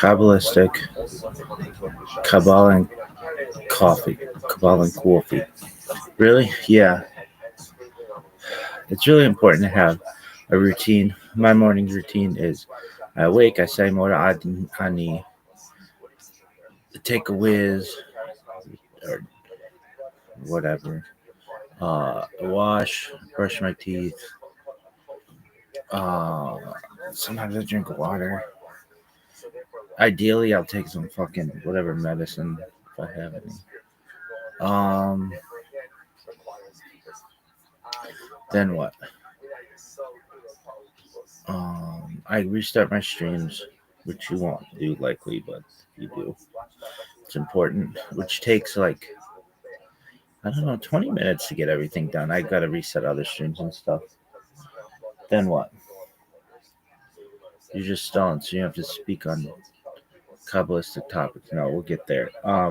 Kabbalistic Kabbalah and coffee. Kabbalah and coffee. Really? Yeah. It's really important to have a routine. My morning routine is I wake, I say more ani, take a whiz, or whatever. Wash, brush my teeth. Uh, Sometimes I drink water. Ideally, I'll take some fucking whatever medicine if I have any. Then what? I restart my streams, which you won't do likely, but you do. It's important, which takes like I don't know, 20 minutes to get everything done. I gotta reset other streams and stuff. Then what? You just stalling, so you have to speak on Kabbalistic topics. No, we'll get there. I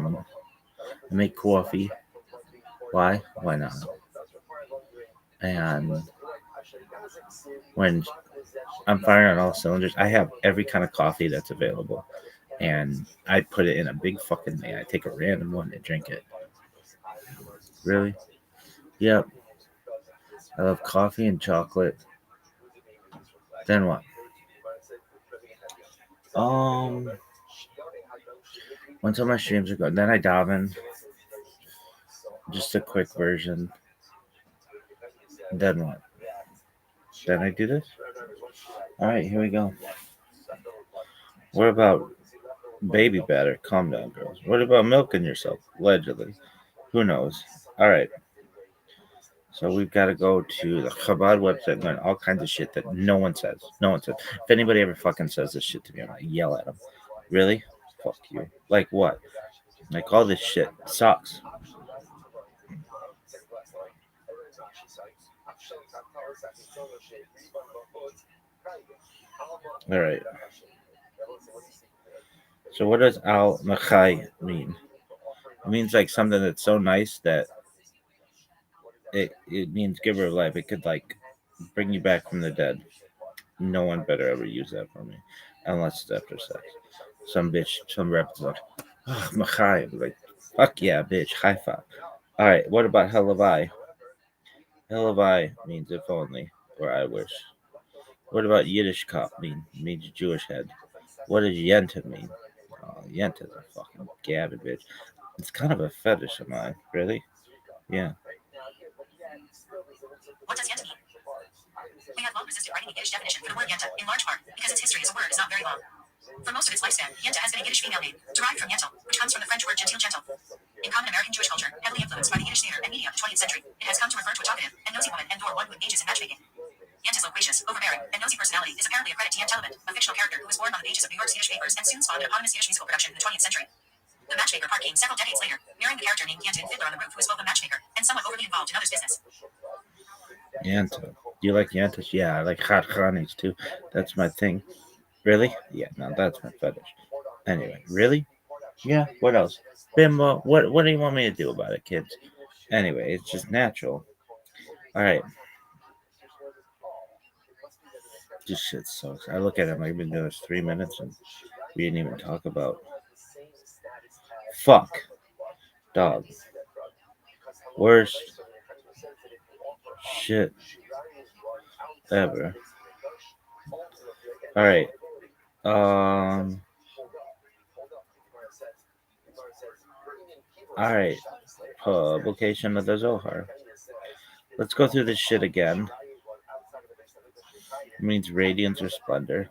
make coffee. Why? Why not? And when I'm firing on all cylinders, I have every kind of coffee that's available. And I put it in a big fucking thing. I take a random one and drink it. Really? Yep. I love coffee and chocolate. Then what? Once all my streams are good, then I daven. Just a quick version. Then what? Then I do this? Alright, here we go. What about baby batter? Calm down, girls. What about milking yourself? Allegedly. Who knows? Alright. So we've got to go to the Chabad website and learn all kinds of shit that no one says. No one says. If anybody ever fucking says this shit to me, I'm gonna yell at them. Really? Fuck you. Like what? Like all this shit sucks. All right. So what does al machai mean? It means like something that's so nice that it means giver of life. It could like bring you back from the dead. No one better ever use that for me, unless it's after sex. Some bitch, some rapper's like, oh, machai. Like, fuck yeah, bitch, high five. All right. What about halavai? Halavai means if only, or I wish. What about Yiddish cop mean? It means Jewish head. What does yenta mean? Yenta's a fucking gabbed bitch. It's kind of a fetish of mine. Really? Yeah. What does yenta mean? We have long resisted writing a Yiddish definition for the word yenta, in large part because its history as a word is not very long. For most of its lifespan, yenta has been a Yiddish female name, derived from yentel, which comes from the French word genteel gentle. In common American Jewish culture, heavily influenced by the Yiddish theater and media of the 20th century, it has come to refer to a talkative and nosy woman and/or one who engages in matchmaking. Yenta's loquacious, overbearing, and nosy personality is apparently a credit to Yent Element, a fictional character who was born on the pages of New York's Yiddish papers and soon spawned an eponymous Yiddish musical production in the 20th century. The matchmaker part came several decades later, mirroring the character named Yenta in Fiddler on the Roof, who is both a matchmaker and somewhat overly involved in others' business. Yenta. Do you like yentas? Yeah, I like hot chanis too. That's my thing. Really? Yeah, no, that's my fetish. Anyway, really? Yeah, what else? Bimbo, what do you want me to do about it, kids? Anyway, it's just natural. Alright. This shit sucks. I look at him like I've been doing this 3 minutes and we didn't even talk about. Fuck. Dog. Worst shit ever. Alright. Alright. Publication of the Zohar. Let's go through this shit again. It means radiance or splendor.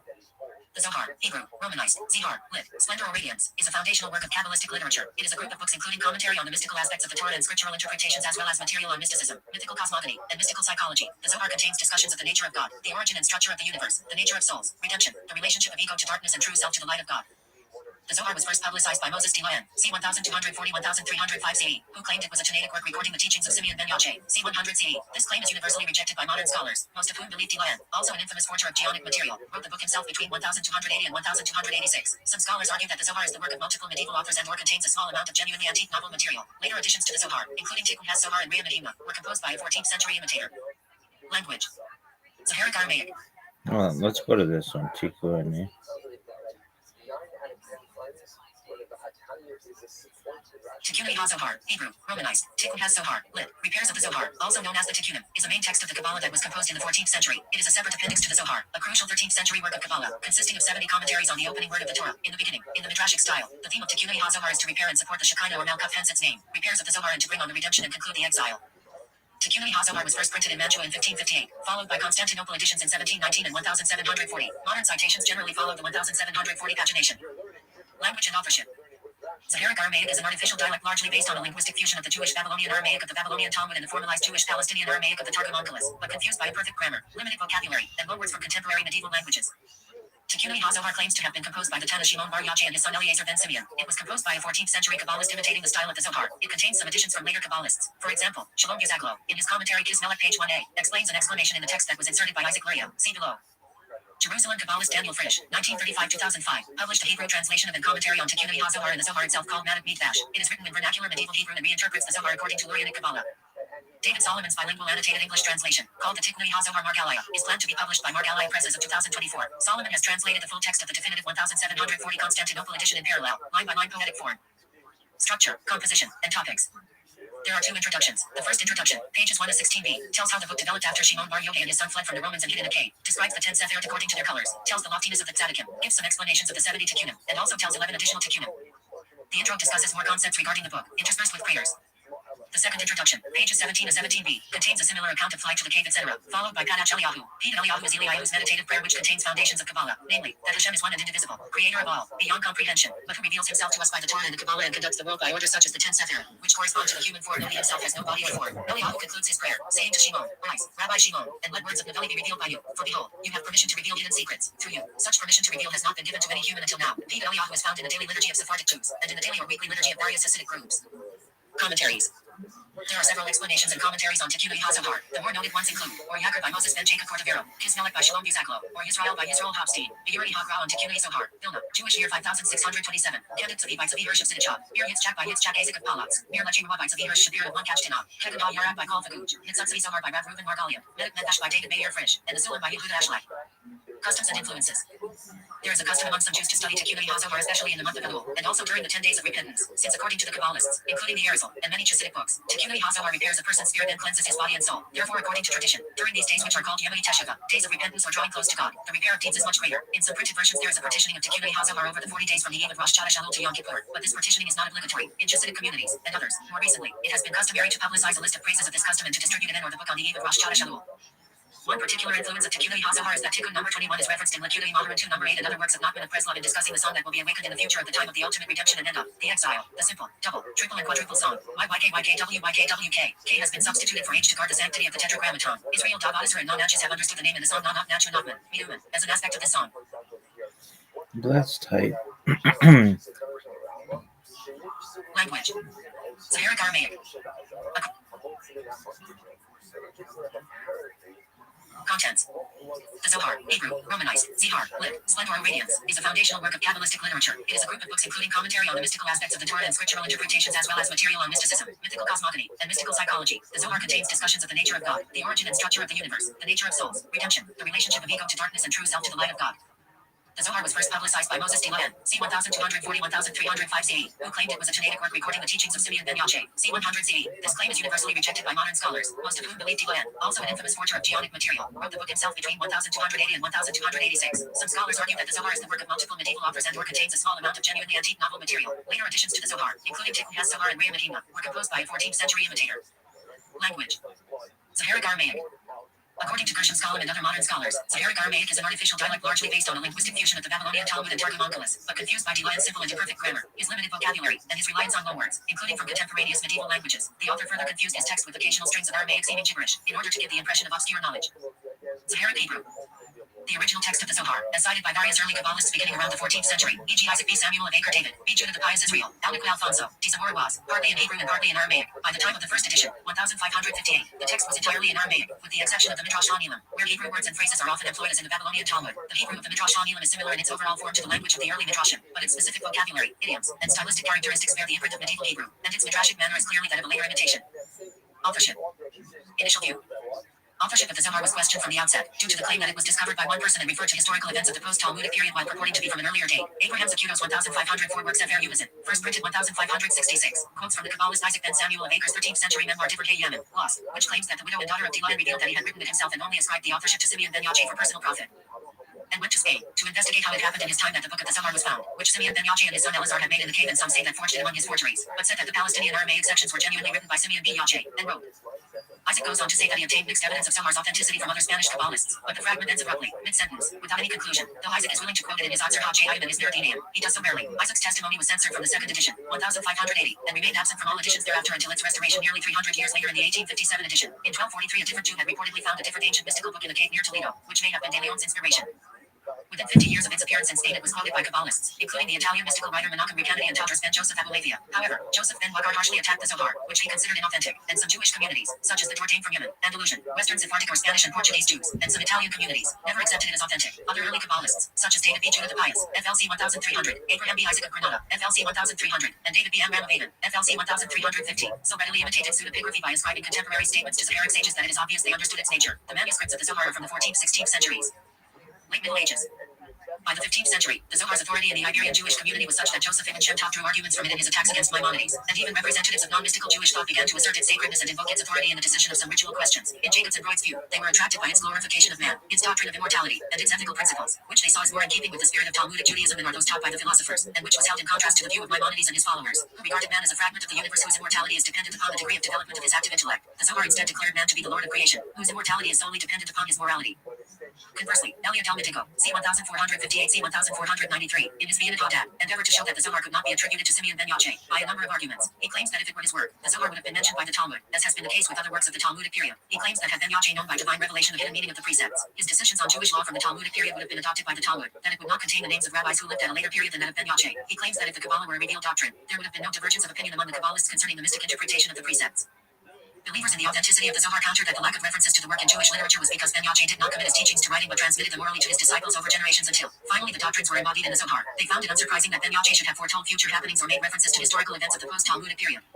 The Zohar, Hebrew, Romanized, Zihar, lit, splendor or radiance, is a foundational work of Kabbalistic literature. It is a group of books including commentary on the mystical aspects of the Torah and scriptural interpretations as well as material on mysticism, mythical cosmogony, and mystical psychology. The Zohar contains discussions of the nature of God, the origin and structure of the universe, the nature of souls, redemption, the relationship of ego to darkness and true self to the light of God. The Zohar was first publicized by Moses Dilan, c. 1240-1305 CE, who claimed it was a Tanaitic work recording the teachings of Simeon ben Yachai, c. 100 CE. This claim is universally rejected by modern scholars, most of whom believe Dilan, also an infamous forger of geonic material, wrote the book himself between 1280 and 1286. Some scholars argue that the Zohar is the work of multiple medieval authors and or contains a small amount of genuinely antique novel material. Later additions to the Zohar, including Tikkun HaZohar and Re'eh Medina, were composed by a 14th century imitator. Language. Zoharic Aramaic. Well, let's go to this one. Tikkun. Tikkun HaZohar, Hebrew, Romanized, Tikkun HaZohar, lit. Repairs of the Zohar, also known as the Tikkunim, is a main text of the Kabbalah that was composed in the 14th century. It is a separate appendix to the Zohar, a crucial 13th century work of Kabbalah, consisting of 70 commentaries on the opening word of the Torah. In the beginning, in the Midrashic style, the theme of Tikkun HaZohar is to repair and support the Shekinah or Malkuth, hence its name. Repairs of the Zohar and to bring on the redemption and conclude the exile. Tikkun HaZohar was first printed in Mantua in 1558, followed by Constantinople editions in 1719 and 1740. Modern citations generally follow the 1740 pagination. Language and authorship. Saharic Aramaic is an artificial dialect largely based on a linguistic fusion of the Jewish Babylonian Aramaic of the Babylonian Talmud and the formalized Jewish Palestinian Aramaic of the Targum Onkelos, but confused by imperfect grammar, limited vocabulary, and loanwords from contemporary medieval languages. Tikkun HaZohar claims to have been composed by the Tana Shimon Bar Yochai and his son Eliezer ben Simeon. It was composed by a 14th century Kabbalist imitating the style of the Zohar. It contains some additions from later Kabbalists. For example, Shalom Yuzaglo, in his commentary Kismelech page 1a, explains an explanation in the text that was inserted by Isaac Luria. See below. Jerusalem Kabbalist Daniel Frisch, 1935-2005, published a Hebrew translation of and commentary on Tikkun HaZohar and the Zohar itself called Manik Mikdash. It is written in vernacular medieval Hebrew and reinterprets the Zohar according to Lurianic Kabbalah. David Solomon's bilingual annotated English translation, called the Tikkun HaZohar Margalaya, is planned to be published by Margalaya Press as of 2024. Solomon has translated the full text of the definitive 1740 Constantinople edition in parallel, line-by-line poetic form. Structure, composition, and topics. There are two introductions. The first introduction, pages 1 to 16b, tells how the book developed after Shimon Bar Yochai and his son fled from the Romans and hid in a cave, describes the 10 Sephirot according to their colors, tells the loftiness of the Tzaddikim, gives some explanations of the 70 Tikkunim, and also tells 11 additional Tikkunim. The intro discusses more concepts regarding the book, interspersed with prayers. The second introduction, pages 17 to 17b, contains a similar account of flight to the cave, etc., followed by Padach Eliyahu. Ped Eliyahu is Eliyahu's meditative prayer which contains foundations of Kabbalah, namely, that Hashem is one and indivisible, creator of all, beyond comprehension, but who reveals himself to us by the Torah and the Kabbalah and conducts the world by orders such as the 10 Sephirot, which correspond to the human form. Eli himself has no body or form. Eliyahu concludes his prayer, saying to Shimon, Rise, Rabbi Shimon, and let words of Naveli be revealed by you, for behold, you have permission to reveal hidden secrets, through you. Such permission to reveal has not been given to any human until now. Ped Eliyahu is found in the daily liturgy of Sephardic Jews, and in the daily or weekly liturgy of various Hasidic groups. Commentaries. There are several explanations and commentaries on Tikkun HaZohar. The more noted ones include, or Yakar by Moses ben Jacob Cordovero, Kismelech by Shalom Yuzaglo, or Yisrael by Yisrael Hobstein, Be'uri Hagra on Tikkun HaZohar, Vilna, Jewish year 5627, Kandit Tzavi by Tzavi Hirsch of Sidichah, Bir Yitzchak by Yitzchak Isaac of Palatz, Bir Lechimua by Tzavi Hirsch Shapir of Monkachtinah, Kegudah Yarab by Kol Faguj, Nitzatzavi Zohar by Rav Reuven Margalia, Medik Medash by David Meir Frisch, and the Sulam by Yehuda Ashlai. Customs and influences. There is a custom among some Jews to study Tikkun HaZohar, especially in the month of Elul, and also during the 10 days of repentance, since according to the Kabbalists, including the Arizal, and many Hasidic books, Tikkun HaZohar repairs a person's spirit and cleanses his body and soul. Therefore, according to tradition, during these days which are called Yemei Teshuvah, days of repentance or drawing close to God, the repair of deeds is much greater. In some printed versions there is a partitioning of Tikkun HaZohar over the 40 days from the eve of Rosh Chodesh Elul to Yom Kippur, but this partitioning is not obligatory. In Hasidic communities, and others, more recently, it has been customary to publicize a list of praises of this custom and to distribute it in or the book on the eve of Rosh Chodesh Elul. One particular influence of Tikkun HaZohar is that Tikkun number 21 is referenced in Lekutei Moharan 2 number 8 and other works of Nachman of Breslov in discussing the song that will be awakened in the future at the time of the ultimate redemption and end of the exile. The simple, double, triple and quadruple song, YYKYKWYKWK, K has been substituted for H to guard the sanctity of the tetragrammaton. Israel Davadisar and non-Natchez have understood the name in the song Non-Nach Nachu Nachman, Miduman, as an aspect of this song. That's tight. Language. Saharic Aramaic. Contents. The Zohar, Hebrew, Romanized, Zihar, Lit, Splendor or Radiance, is a foundational work of Kabbalistic literature. It is a group of books including commentary on the mystical aspects of the Torah and scriptural interpretations as well as material on mysticism, mythical cosmogony, and mystical psychology. The Zohar contains discussions of the nature of God, the origin and structure of the universe, the nature of souls, redemption, the relationship of ego to darkness and true self to the light of God. The Zohar was first publicized by Moses Dilan, c. 1240-1305 CE, who claimed it was a Tanaitic work recording the teachings of Simeon ben Yochai, c. 100 CE. This claim is universally rejected by modern scholars, most of whom believe Dilan, also an infamous forger of geonic material, wrote the book himself between 1280 and 1286. Some scholars argue that the Zohar is the work of multiple medieval authors and or contains a small amount of genuinely antique novel material. Later additions to the Zohar, including Tikkun HaZohar and Re'eh Mahima, were composed by a 14th century imitator. Language. Saharic Aramaic. According to Gershom Scholem and other modern scholars, Saharic Aramaic is an artificial dialect largely based on a linguistic fusion of the Babylonian Talmud and Targum Onkelos, but confused by Dilan's simple and imperfect grammar, his limited vocabulary, and his reliance on loanwords, including from contemporaneous medieval languages. The author further confused his text with occasional strings of Aramaic seeming gibberish, in order to give the impression of obscure knowledge. Saharic Hebrew. The original text of the Zohar, as cited by various early Kabbalists beginning around the 14th century, e.g. Isaac B. Samuel of Acre David, B. Judah the Pious Israel, Alniqua Alfonso, D. Zamora was, partly in Hebrew and partly in Aramaic. By the time of the first edition, 1558, the text was entirely in Aramaic, with the exception of the Midrash HaNelim, where Hebrew words and phrases are often employed as in the Babylonian Talmud. The Hebrew of the Midrash HaNelim is similar in its overall form to the language of the early Midrashim, but its specific vocabulary, idioms, and stylistic characteristics bear the imprint of medieval Hebrew, and its Midrashic manner is clearly that of a later imitation. Authorship. Initial view. Authorship of the Zohar was questioned from the outset, due to the claim that it was discovered by one person and referred to historical events of the post-Talmudic period while purporting to be from an earlier date. Abraham Zacuto's 1504 work Sefer Yuvazin, first printed 1566, quotes from the Kabbalist Isaac ben Samuel of Acres 13th century memoir Divrei Yemen, Lost, which claims that the widow and daughter of Delilah revealed that he had written it himself and only ascribed the authorship to Simeon ben Yache for personal profit. And went to Spain to investigate how it happened in his time that the book of the Zohar was found, which Simeon ben Yache and his son Elazar had made in the cave, and some say that forged it among his forgeries, but said that the Palestinian Aramaic sections were genuinely written by Simeon ben Yache, and wrote. Isaac goes on to say that he obtained mixed evidence of Zohar's authenticity from other Spanish Kabbalists, but the fragment ends abruptly, mid-sentence, without any conclusion. Though Isaac is willing to quote it in his Atzar HaJayim and his Nerdinium, he does so rarely. Isaac's testimony was censored from the second edition, 1580, and remained absent from all editions thereafter until its restoration nearly 300 years later in the 1857 edition. In 1243, a different Jew had reportedly found a different ancient mystical book in a cave near Toledo, which may have been De Leon's inspiration. Within 50 years of its appearance in Spain, it was quoted by Kabbalists, including the Italian mystical writer Menachem Recanati and Tadros ben Joseph Abulafia. However, Joseph ben Wakar harshly attacked the Zohar, which he considered inauthentic, and some Jewish communities, such as the Jordan from Yemen, Andalusian, Western Sephardic or Spanish and Portuguese Jews, and some Italian communities, never accepted it as authentic. Other early Kabbalists, such as David B. Judah the Pious, FLC 1300, Abraham B. Isaac of Granada, FLC 1300, and David B. Amram of Aden, FLC 1350, so readily imitated pseudepigraphy by ascribing contemporary statements to Zoharic sages that it is obvious they understood its nature. The manuscripts of the Zohar are from the 14th-16th centuries. Late Middle Ages. By the 15th century, the Zohar's authority in the Iberian Jewish community was such that Joseph Ibn Shem Tov drew arguments from it in his attacks against Maimonides, and even representatives of non-mystical Jewish thought began to assert its sacredness and invoke its authority in the decision of some ritual questions. In Jacobs and Broid's view, they were attracted by its glorification of man, its doctrine of immortality, and its ethical principles, which they saw as more in keeping with the spirit of Talmudic Judaism than are those taught by the philosophers, and which was held in contrast to the view of Maimonides and his followers, who regarded man as a fragment of the universe whose immortality is dependent upon the degree of development of his active intellect. The Zohar instead declared man to be the Lord of creation, whose immortality is solely dependent upon his morality. Conversely, Elia Dalmatigo, c. 1458 c. 1493, in his Vienna Haddad, endeavored to show that the Zohar could not be attributed to Simeon ben Yache by a number of arguments. He claims that if it were his work, the Zohar would have been mentioned by the Talmud, as has been the case with other works of the Talmudic period. He claims that had ben Yache known by divine revelation the hidden meaning of the precepts, his decisions on Jewish law from the Talmudic period would have been adopted by the Talmud, that it would not contain the names of rabbis who lived at a later period than that of ben Yache. He claims that if the Kabbalah were a revealed doctrine, there would have been no divergence of opinion among the Kabbalists concerning the mystic interpretation of the precepts. Believers in the authenticity of the Zohar countered that the lack of references to the work in Jewish literature was because ben Yache did not commit his teachings to writing but transmitted them orally to his disciples over generations until, finally, the doctrines were embodied in the Zohar. They found it unsurprising that ben Yache should have foretold future happenings or made references to historical events of the post-Talmudic period.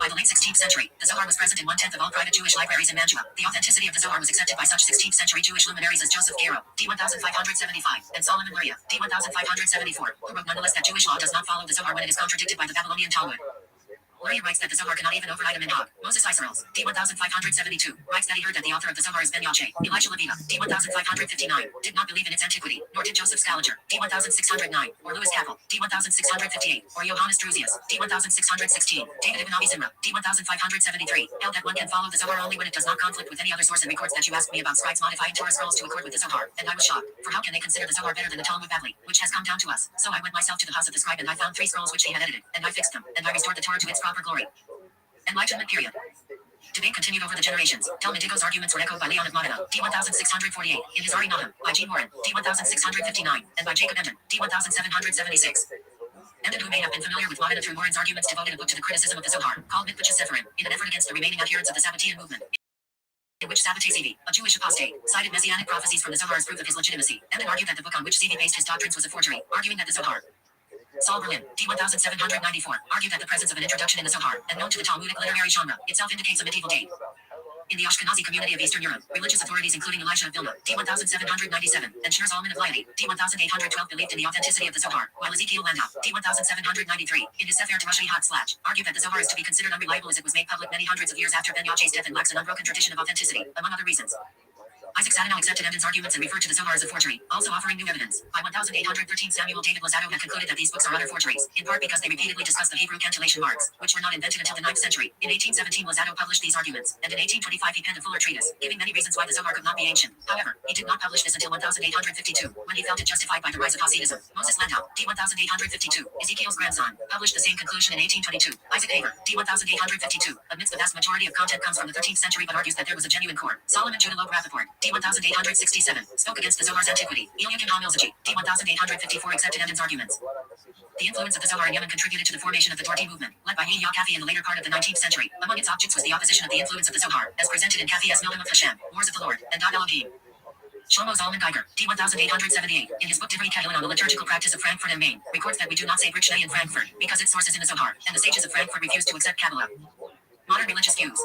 By the late 16th century, the Zohar was present in 1/10 of all private Jewish libraries in Mantua. The authenticity of the Zohar was accepted by such 16th century Jewish luminaries as Joseph Caro, d. 1575, and Solomon Luria, d. 1574, who wrote nonetheless that Jewish law does not follow the Zohar when it is contradicted by the Babylonian Talmud. Luria writes that the Zohar cannot even override a minhag. Moses Isserles, d. 1572, writes that he heard that the author of the Zohar is ben Yache. Elijah Levita, d. 1559, did not believe in its antiquity, nor did Joseph Scaliger, d. 1609, or Louis Capel, d. 1658, or Johannes Drusius, d. 1616, David ibn Abi Zimra, d. 1573, held that one can follow the Zohar only when it does not conflict with any other source, and records that you asked me about scribes modifying Torah scrolls to accord with the Zohar, and I was shocked, for how can they consider the Zohar better than the Talmud Bavli, which has come down to us? So I went myself to the house of the scribe, and I found 3 scrolls which he had edited, and I fixed them, and I restored the Torah to its proper glory. Enlightenment period. Debate continued over the generations. Talmudigo's arguments were echoed by Leon of Modena, d. 1648, in his Ari Nahum, by Jean Warren, d. 1659, and by Jacob Emden, d. 1776. Emden, who may have been familiar with Modena through Warren's arguments, devoted a book to the criticism of the Zohar, called Mikvah Seferim, in an effort against the remaining adherents of the Sabbatean movement, in which Sabbatei Zevi, a Jewish apostate, cited messianic prophecies from the Zohar as proof of his legitimacy. Emden argued that the book on which Zevi based his doctrines was a forgery, arguing that the Zohar. Saul Berlin, d. 1794, argued that the presence of an introduction in the Zohar, and known to the Talmudic literary genre, itself indicates a medieval date. In the Ashkenazi community of Eastern Europe, religious authorities including Elijah of Vilna, d. 1797, and Shir Zalman of Leili, d. 1812 believed in the authenticity of the Zohar, while Ezekiel Landau, d. 1793, in his Sefer Tamashi Had Slash, argued that the Zohar is to be considered unreliable as it was made public many hundreds of years after ben Yache's death and lacks an unbroken tradition of authenticity, among other reasons. Isaac Sadanow accepted Emden's arguments and referred to the Zohar as a forgery, also offering new evidence. By 1813, Samuel David Lazado had concluded that these books are utter forgeries, in part because they repeatedly discuss the Hebrew cantillation marks, which were not invented until the 9th century. In 1817, Lazado published these arguments, and in 1825 he penned a fuller treatise, giving many reasons why the Zohar could not be ancient. However, he did not publish this until 1852, when he felt it justified by the rise of Hasidism. Moses Landau, d. 1852, Ezekiel's grandson, published the same conclusion in 1822. Isaac Haber, d. 1852, admits the vast majority of content comes from the 13th century but argues that there was a genuine core. Solomon Judah Loeb Rappaport, d. 1867, spoke against the Zohar's antiquity. Eliakim HaMilzaji, d. 1854, accepted Emden's arguments. The influence of the Zohar in Yemen contributed to the formation of the Dorti movement, led by Yehia Kafi in the later part of the 19th century. Among its objects was the opposition of the influence of the Zohar, as presented in Kafi's Mildim of Hashem, Wars of the Lord, and Dad Elohim. Shlomo Zalman Geiger, d. 1878, in his book Divrei Kedilin on the liturgical practice of Frankfurt and Maine, records that we do not say Brit Shnei in Frankfurt, because its source is in the Zohar, and the sages of Frankfurt refused to accept Kabbalah. Modern religious views.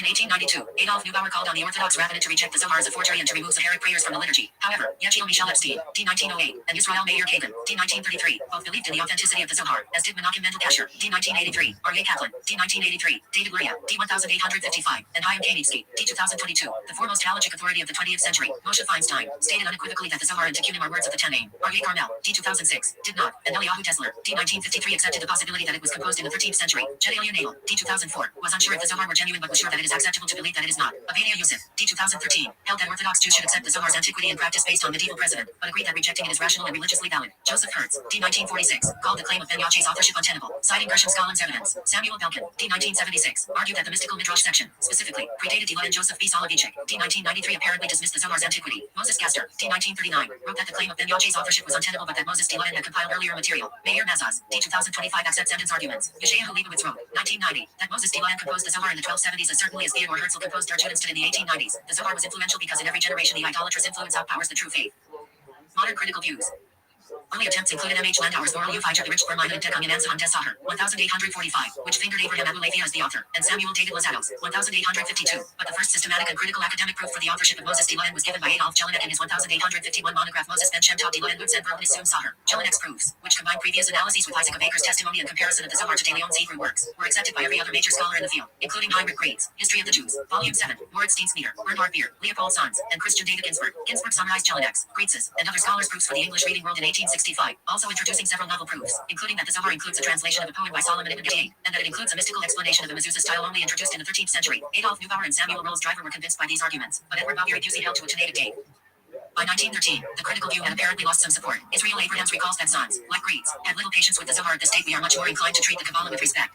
In 1892, Adolf Neubauer called on the Orthodox rabbinate to reject the Zohar as a forgery and to remove Zaharic prayers from the liturgy. However, Yechiel Michel Epstein, d. 1908, and Yisrael Meir Kagan, d. 1933, both believed in the authenticity of the Zohar, as did Menachem Mendel Kasher, d. 1983, Aryeh Kaplan, d. 1983, David Luria, d. 1855, and Chaim Kanievsky, d. 2022. The foremost halachic authority of the 20th century, Moshe Feinstein, stated unequivocally that the Zohar and Tikkunim are words of the Ten Name. Aryeh Carmel, d. 2006, did not, and Eliyahu Tesler, d. 1953, accepted the possibility that it was composed in the 13th century. Gedalia Nagel, d. 2004, was unsure if the Zohar were genuine but was sure that it is acceptable to believe that it is not. Avadia Yosef, d. 2013, held that Orthodox Jews should accept the Zohar's antiquity and practice based on medieval precedent, but agreed that rejecting it is rational and religiously valid. Joseph Hertz, d. 1946, called the claim of Ben Yachi's authorship untenable, citing Gershom Skollem's evidence. Samuel Belkin, d. 1976, argued that the mystical Midrash section, specifically, predated Dila and Joseph B. Soloveitchik, d. 1993, apparently dismissed the Zohar's antiquity. Moses Gaster, d. 1939, wrote that the claim of Ben Yachi's authorship was untenable but that Moses Dila had compiled earlier material. Meir Nazaz, d. 2025, accepts Eden's arguments. Yeshayahu Leibowitz wrote, 1990, that Moses Dila composed the Zohar in the 1270s as certainly as Theodore Herzl composed Der Judenstaat in the 1890s. The Zohar was influential because in every generation the idolatrous influence outpowers the true faith. Modern critical views. Early attempts included M. H. Landauer's Oral Ufijah the Rich Vermine and Dekung in Ansahan des Sahar, 1845, which fingered Abraham Abulafia as the author, and Samuel David Lazados, 1852. But the first systematic and critical academic proof for the authorship of Moses Dilan was given by Adolf Jelinek in his 1851 monograph Moses Ben Shem Tov Dilan Lutz and Verb Nisum Sahar. Jelinek's proofs, which combine previous analyses with Isaac of Acre's testimony and comparison of the Zohar to De Leon's Hebrew works, were accepted by every other major scholar in the field, including Heinrich Grades, History of the Jews, Volume 7, Moritz Steensmeter, Bernhard Beer, Leopold Sanz, and Christian David Ginsburg. Ginsburg summarized Jelinek's, Greats's, and other scholars' proofs for the English reading world in 1865, also introducing several novel proofs, including that the Zohar includes a translation of a poem by Solomon ibn David, and that it includes a mystical explanation of a mezuzah style only introduced in the 13th century. Adolf Neubauer and Samuel Rolls Driver were convinced by these arguments, but Edward Bobby Pusey held to a tenacious date. By 1913, the critical view had apparently lost some support. Israel Abrahams recalls that Sanz, like Greads, had little patience with the Zohar. At this date we are much more inclined to treat the Kabbalah with respect.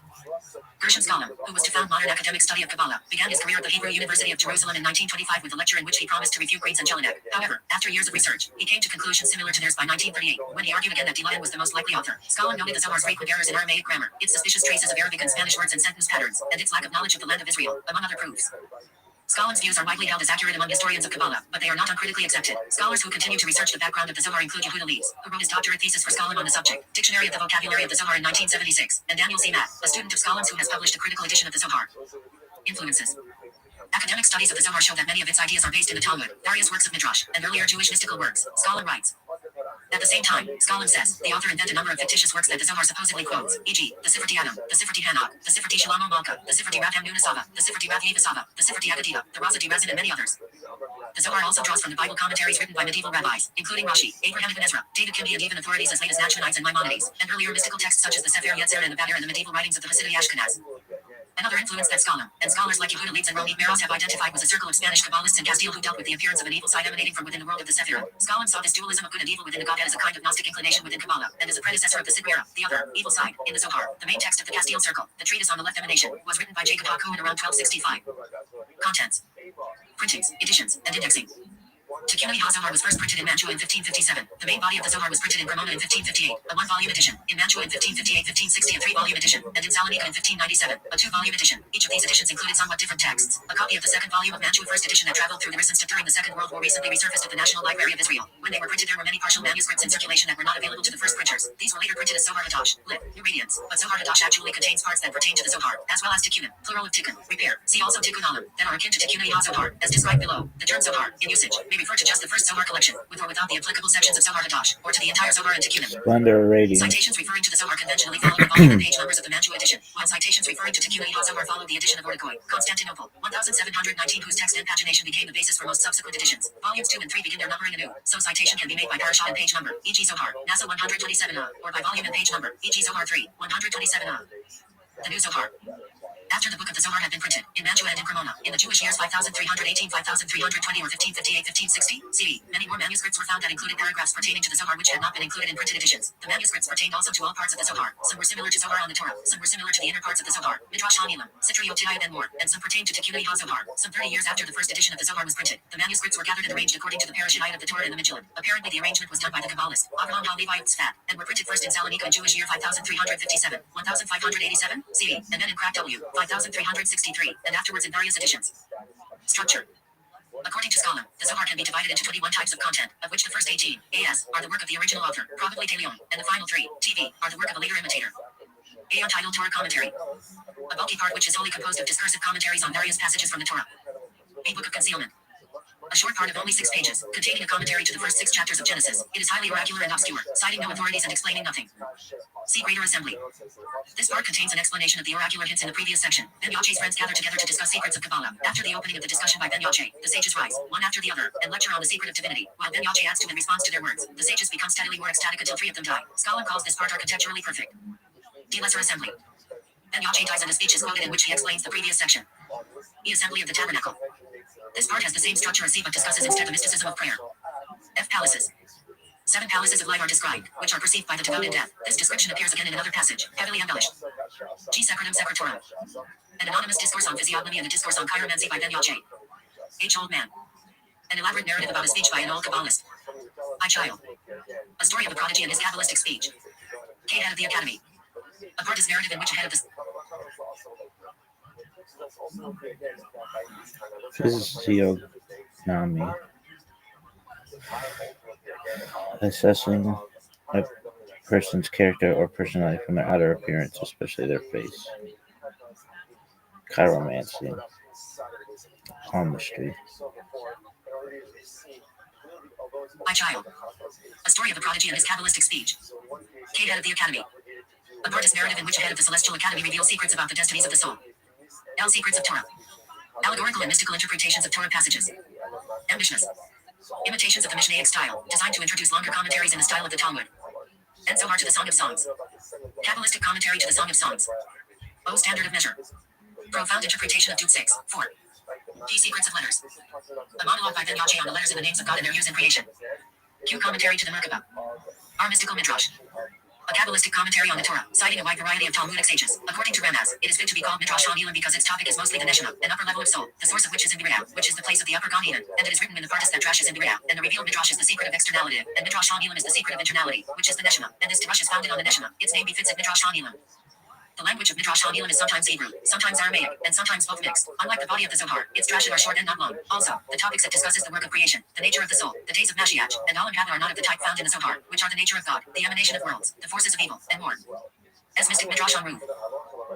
Gershom Skolem, who was to found modern academic study of Kabbalah, began his career at the Hebrew University of Jerusalem in 1925 with a lecture in which he promised to refute Greads and Jelinek. However, after years of research, he came to conclusions similar to theirs by 1938, when he argued again that Dilan was the most likely author. Skolem noted the Zohar's frequent errors in Aramaic grammar, its suspicious traces of Arabic and Spanish words and sentence patterns, and its lack of knowledge of the land of Israel, among other proofs. Skolem's views are widely held as accurate among historians of Kabbalah, but they are not uncritically accepted. Scholars who continue to research the background of the Zohar include Yehuda Lees, who wrote his doctorate thesis for Skolem on the subject, Dictionary of the Vocabulary of the Zohar in 1976, and Daniel C. Matt, a student of Skolem's who has published a critical edition of the Zohar. Influences. Academic studies of the Zohar show that many of its ideas are based in the Talmud, various works of Midrash, and earlier Jewish mystical works. Skolem writes. At the same time, Skolem says, the author invented a number of fictitious works that the Zohar supposedly quotes, e.g., the Sifrati Adam, the Sifrati Hanok, the Sifrati Shalamo Malka, the Sifrati Rav Hamnun Asava, the Sifrati Rav Yevasava, the Sifrati Agadita, the Razadi Razin, and many others. The Zohar also draws from the Bible commentaries written by medieval rabbis, including Rashi, Abraham ibn Ezra, David Kimbi, and even authorities as late as Nachmanides and Maimonides, and earlier mystical texts such as the Sefer Yetzirah and the Badr and the medieval writings of the Hasidic Ashkenaz. Another influence that Skolem, and scholars like Yehuda Leeds and Roni Meros have identified was a circle of Spanish Kabbalists in Castile who dealt with the appearance of an evil side emanating from within the world of the Sephirah. Skolem saw this dualism of good and evil within the Godhead as a kind of Gnostic inclination within Kabbalah, and as a predecessor of the Sidbira, the other, evil side, in the Zohar. The main text of the Castile Circle, the treatise on the left emanation, was written by Jacob HaKohen around 1265. Contents. Printings, editions, and indexing. Tikkunim HaZohar was first printed in Mantua in 1557. The main body of the Zohar was printed in Cremona in 1558, a one-volume edition, in Mantua in 1558-1560 a three-volume edition, and in Salonika in 1597, a two-volume edition. Each of these editions included somewhat different texts. A copy of the second volume of Mantua first edition that traveled through the Risenstein during the Second World War recently resurfaced at the National Library of Israel. When they were printed there were many partial manuscripts in circulation that were not available to the first printers. These were later printed as Zohar Hadash, Lip, New Radiance, but Zohar Hadash actually contains parts that pertain to the Zohar, as well as Tikkunim, plural of Tikkun, repair. See also Tikkun Alam, that are akin to Tikkunim HaZohar, as described below. The term Zohar, in usage, may refer to just the first Zohar collection, with or without the applicable sections of Zohar Hadash, or to the entire Zohar and Tikkunim. Splendor rating. Citations referring to the Zohar conventionally follow the volume and page numbers of the Mantua edition, while citations referring to Tikkunim HaZohar follow the edition of Ordakoi, Constantinople, 1719, whose text and pagination became the basis for most subsequent editions. Volumes 2 and 3 begin their numbering anew, so citation can be made by parashah and page number, e.g. Zohar, NASA 127a, or by volume and page number, e.g. Zohar 3, 127a. The New Zohar. After the book of the Zohar had been printed, in Mantua and in Cremona, in the Jewish years 5318, 5320 or 1558, 1560, CE, many more manuscripts were found that included paragraphs pertaining to the Zohar which had not been included in printed editions. The manuscripts pertained also to all parts of the Zohar. Some were similar to Zohar on the Torah, some were similar to the inner parts of the Zohar, Midrash HaNilam, Sitri Yotayim and more, and some pertained to Tikkunim HaZohar. Some 30 years after the first edition of the Zohar was printed, the manuscripts were gathered and arranged according to the parashiyot of the Torah and the Megillah. Apparently the arrangement was done by the Kabbalist, Avraham HaLevi Tzfat, and were printed first in Salonika in Jewish year 5357, 1587, CE, and then in Krak W, 5363, and afterwards in various editions. Structure. According to Skolem, the Zohar can be divided into 21 types of content, of which the first 18, AS, are the work of the original author, probably De Leon, and the final 3, TV, are the work of a later imitator. A. Untitled Torah Commentary. A bulky part which is wholly composed of discursive commentaries on various passages from the Torah. A Book of Concealment. A short part of only 6 pages, containing a commentary to the first 6 chapters of Genesis. It is highly oracular and obscure, citing no authorities and explaining nothing. See Greater Assembly. This part contains an explanation of the oracular hints in the previous section. Ben Yache's friends gather together to discuss secrets of Kabbalah. After the opening of the discussion by Ben Yache, the sages rise, one after the other, and lecture on the secret of divinity. While Ben Yache adds to in response to their words, the sages become steadily more ecstatic until 3 of them die. Stalin calls this part architecturally perfect. D. Lesser Assembly. Ben Yache dies and a speech is quoted in which he explains the previous section. E. Assembly of the Tabernacle. This part has the same structure as C but discusses instead the mysticism of prayer. F. Palaces. 7 palaces of light are described, which are perceived by the devout in death. This description appears again in another passage, heavily embellished. G. Secretum Secretorum. An anonymous discourse on physiognomy and a discourse on chiromancy by Ben Yache. H. Old Man. An elaborate narrative about a speech by an old Kabbalist. I. Child. A story of a prodigy and his Kabbalistic speech. K. Head of the Academy. A part is narrative in which a head of the... Physiognomy. Assessing a person's character or personality from their outer appearance, especially their face. Chiromancy. Palmistry. My Child. A story of a prodigy and his Kabbalistic speech. K. Head of the Academy. A part is narrative in which a head of the Celestial Academy reveals secrets about the destinies of the soul. L. Secrets of Torah. Allegorical and mystical interpretations of Torah passages. M. Mishnahs. Imitations of the Mishnaic style, designed to introduce longer commentaries in the style of the Talmud. N. Zohar to the Song of Songs. Kabbalistic commentary to the Song of Songs. O. Standard of measure. Profound interpretation of Duke 6, 4. P. Secrets of letters. A monologue by Ben Yache on the letters in the names of God and their use in creation. Q. Commentary to the Merkabah. R. Mystical Midrash. A Kabbalistic commentary on the Torah, citing a wide variety of Talmudic sages. According to Ramaz, it is fit to be called Midrash HaElam because its topic is mostly the Neshama, an upper level of soul, the source of which is in Biriah, which is the place of the upper Gan Eden, and it is written in the Pardes that Drash is in Biriah, and the revealed Midrash is the secret of externality, and Midrash HaElam is the secret of internality, which is the Neshama, and this Drash is founded on the Neshama. Its name befits it Midrash HaElam. The language of Midrash HaElam is sometimes Hebrew, sometimes Aramaic, and sometimes both mixed. Unlike the body of the Zohar, its drashim are short and not long. Also, the topics it discusses the work of creation, the nature of the soul, the days of Mashiach, and Olam Haba are not of the type found in the Zohar, which are the nature of God, the emanation of worlds, the forces of evil, and more. S. Mystic Midrash on Ruth.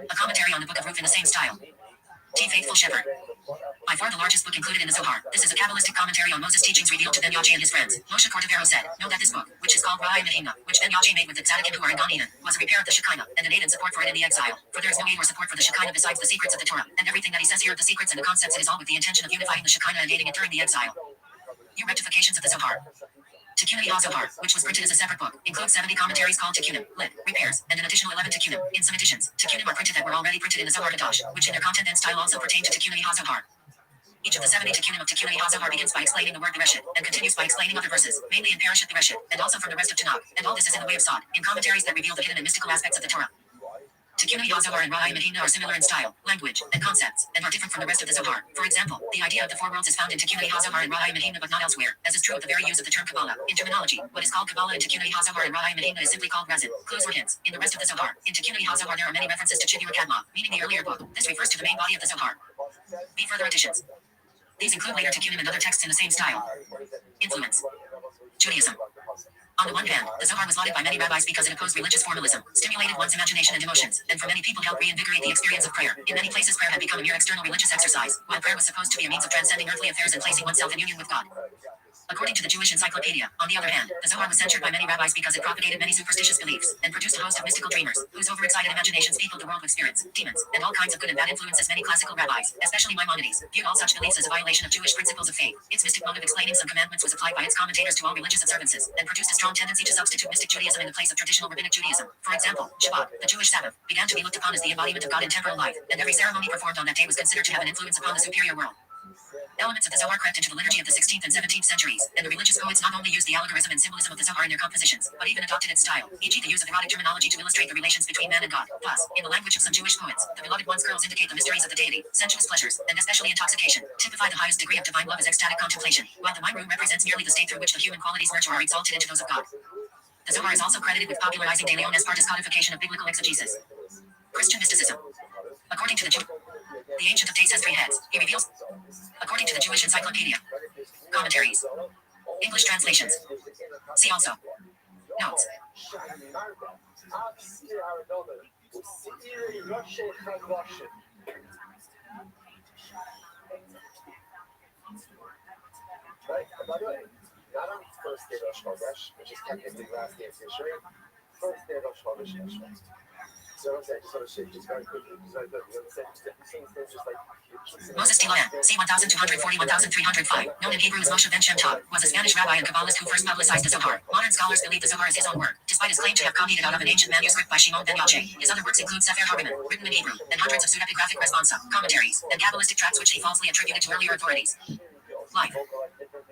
A commentary on the book of Ruth in the same style. T. Faithful Shepherd. By far the largest book included in the Zohar, this is a Kabbalistic commentary on Moses' teachings revealed to Ben Yache and his friends. Moshe Cordovero said, know that this book, which is called Rai Medina, which Ben Yache made with the Tzaddikim who are in Gan Eden, was a repair of the Shekinah, and an aid and support for it in the exile. For there is no aid or support for the Shekinah besides the secrets of the Torah, and everything that he says here of the secrets and the concepts, it is all with the intention of unifying the Shekinah and aiding it during the exile. U. Rectifications of the Zohar. Tikkunim HaZohar, which was printed as a separate book, includes 70 commentaries called Tikkunim, lit, repairs, and an additional 11 Tikkunim. In some editions, Tikkunim are printed that were already printed in the Zohar Hadash, which in their content and style also pertain to Tikkunim HaZohar. Each of the 70 Tikkunim of Tikkunim HaZohar begins by explaining the word Bereshit, and continues by explaining other verses, mainly in Parashat Bereshit, and also from the rest of Tanakh, and all this is in the way of Sod, in commentaries that reveal the hidden and mystical aspects of the Torah. Tikkunim HaZohar and Rai Medina are similar in style, language, and concepts, and are different from the rest of the Zohar. For example, the idea of the four worlds is found in Tikkunim HaZohar and Rai Medina but not elsewhere, as is true of the very use of the term Kabbalah. In terminology, what is called Kabbalah in Tikkunim HaZohar and Rai Medina is simply called Razin, clues or hints. In the rest of the Zohar, in Tikkunim HaZohar there are many references to Chivur Kadma, meaning the earlier book. This refers to the main body of the Zohar. B. Further additions. These include later Tikkunim and other texts in the same style. Influence. Judaism. On the one hand, the Zohar was lauded by many rabbis because it opposed religious formalism, stimulated one's imagination and emotions, and for many people helped reinvigorate the experience of prayer. In many places prayer had become a mere external religious exercise, while prayer was supposed to be a means of transcending earthly affairs and placing oneself in union with God. According to the Jewish Encyclopedia, on the other hand, the Zohar was censured by many rabbis because it propagated many superstitious beliefs, and produced a host of mystical dreamers, whose overexcited imaginations peopled the world with spirits, demons, and all kinds of good and bad influences. Many classical rabbis, especially Maimonides, viewed all such beliefs as a violation of Jewish principles of faith. Its mystic mode of explaining some commandments was applied by its commentators to all religious observances, and produced a strong tendency to substitute mystic Judaism in the place of traditional rabbinic Judaism. For example, Shabbat, the Jewish Sabbath, began to be looked upon as the embodiment of God in temporal life, and every ceremony performed on that day was considered to have an influence upon the superior world. Elements of the Zohar crept into the liturgy of the 16th and 17th centuries, and the religious poets not only used the allegorism and symbolism of the Zohar in their compositions, but even adopted its style, e.g. the use of erotic terminology to illustrate the relations between man and God. Thus, in the language of some Jewish poets, the beloved one's girls indicate the mysteries of the deity, sensuous pleasures, and especially intoxication, typify the highest degree of divine love as ecstatic contemplation, while the wine room represents merely the state through which the human qualities merge or are exalted into those of God. The Zohar is also credited with popularizing De Leon as part as codification of biblical exegesis. Christian mysticism. According to the Ancient of Days has 3 heads. He reveals, according to the Jewish Encyclopedia, commentaries, English translations. See also notes. Right? And by the way, not on first day Rosh Chodesh, which is technically last day of Tishrei, first day of Rosh Chodesh Tishrei. So I'm saying, just want to shake just very quickly, just very good. You understand? Just like Moses Dilan, c. 1240-1305, known in Hebrew as Moshe ben Shem was a Spanish rabbi and Kabbalist who first publicized the Zohar. Modern scholars believe the Zohar is his own work, despite his claim to have copied it out of an ancient manuscript by Shimon ben Yache. His other works include Sefer Harmon, written in Hebrew, and hundreds of pseudepigraphic responsa, commentaries, and Kabbalistic tracts which he falsely attributed to earlier authorities. Life.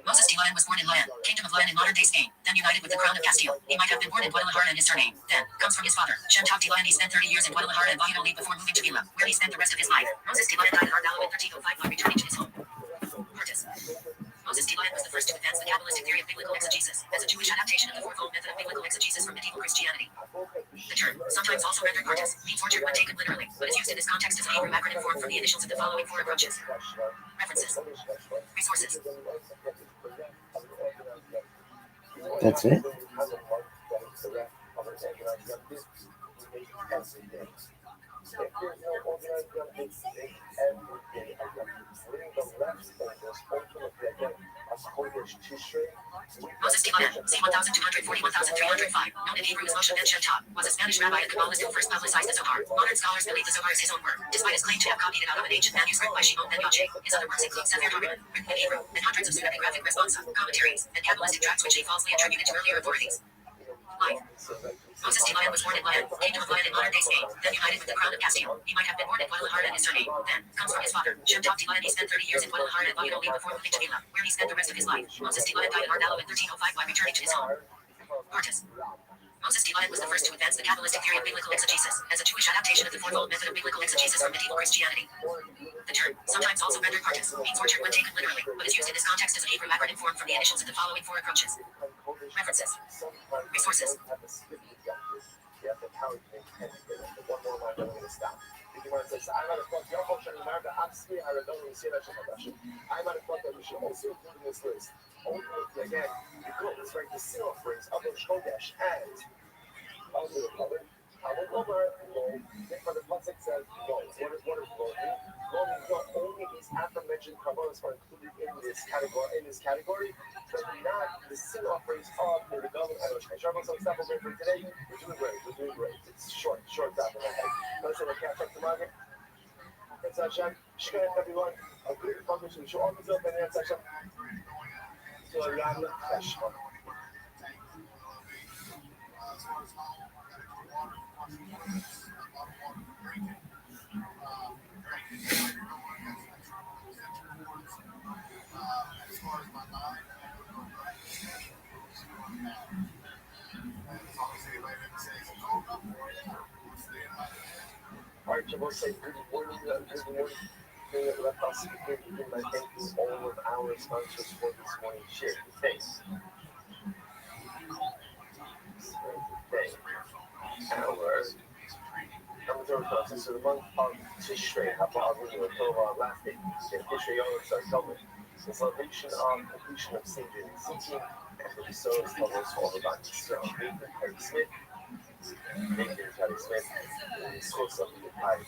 Moses Dilan was born in Leon, Kingdom of Leon in modern-day Spain, then united with the crown of Castile. He might have been born in Guadalajara and his surname, then, comes from his father, Shem Tov Dilan. He spent 30 years in Guadalajara and Valladolid before moving to Vila, where he spent the rest of his life. Moses Dilan died in Ardalo in 1305 while returning to his home. Purchase. Moses Dilan was the first to advance the Kabbalistic theory of biblical exegesis, as a Jewish adaptation of the fourfold method of biblical exegesis from medieval Christianity. The term, sometimes also rendered Purchase, means orchard when taken literally, but is used in this context as a Hebrew acronym form from the initials of the following four approaches. References. Resources. That's it. Moses Dilan, c. 1240-1305, known in Hebrew as Moshe ben Shem was a Spanish rabbi and Kabbalist who first publicized the Zohar. Modern scholars believe the Zohar is his own work, despite his claim to have copied it out of an ancient manuscript by Shimon ben Yache. His other works include Sefer Harmon, written in Hebrew, and hundreds of pseudepigraphic responsa, commentaries, and Kabbalistic tracts which he falsely attributed to earlier authorities. Life. Moses Dilan was born in Leon, Kingdom of Leon in modern-day Spain, then united with the crown of Castile. He might have been born in Guadalajara and his surname, then, comes from his father, Shem Tov Dilan. He spent 30 years in Guadalajara and Valladolid before moving to Vila, where he spent the rest of his life. Moses Dilan died in Ardalo in 1305 while returning to his home. Purchase. Moses Dilan was the first to advance the Kabbalistic theory of biblical exegesis, as a Jewish adaptation of the fourfold method of biblical exegesis from medieval Christianity. The term, sometimes also rendered Purchase, means orchard when taken literally, but is used in this context as a Hebrew acronym form from the initials of the following four approaches. References. Resources. Ultimately, again, because right, the sin offerings of Rosh Chodesh and however, for the pasuk says no. What is no? No means not only these aforementioned karbanos are included in this category, but not the sin offerings of the rebellion and Rosh Chodesh. So example for today, we're doing great. It's short example. Let's catch up tomorrow. It's Hashem. Shkaya everyone. A good function. Show all the open hands, Hashem. So Ram Hashem. Archibald said, good morning. Let us begin my thanks to all of our sponsors for this morning share. Thanks. So the month of Tishrei, last day, Tishrei Yom the celebration of completion of Savior seeking and the souls of those all the bodies. So, Harry Smith, Harry Smith, the source of the entire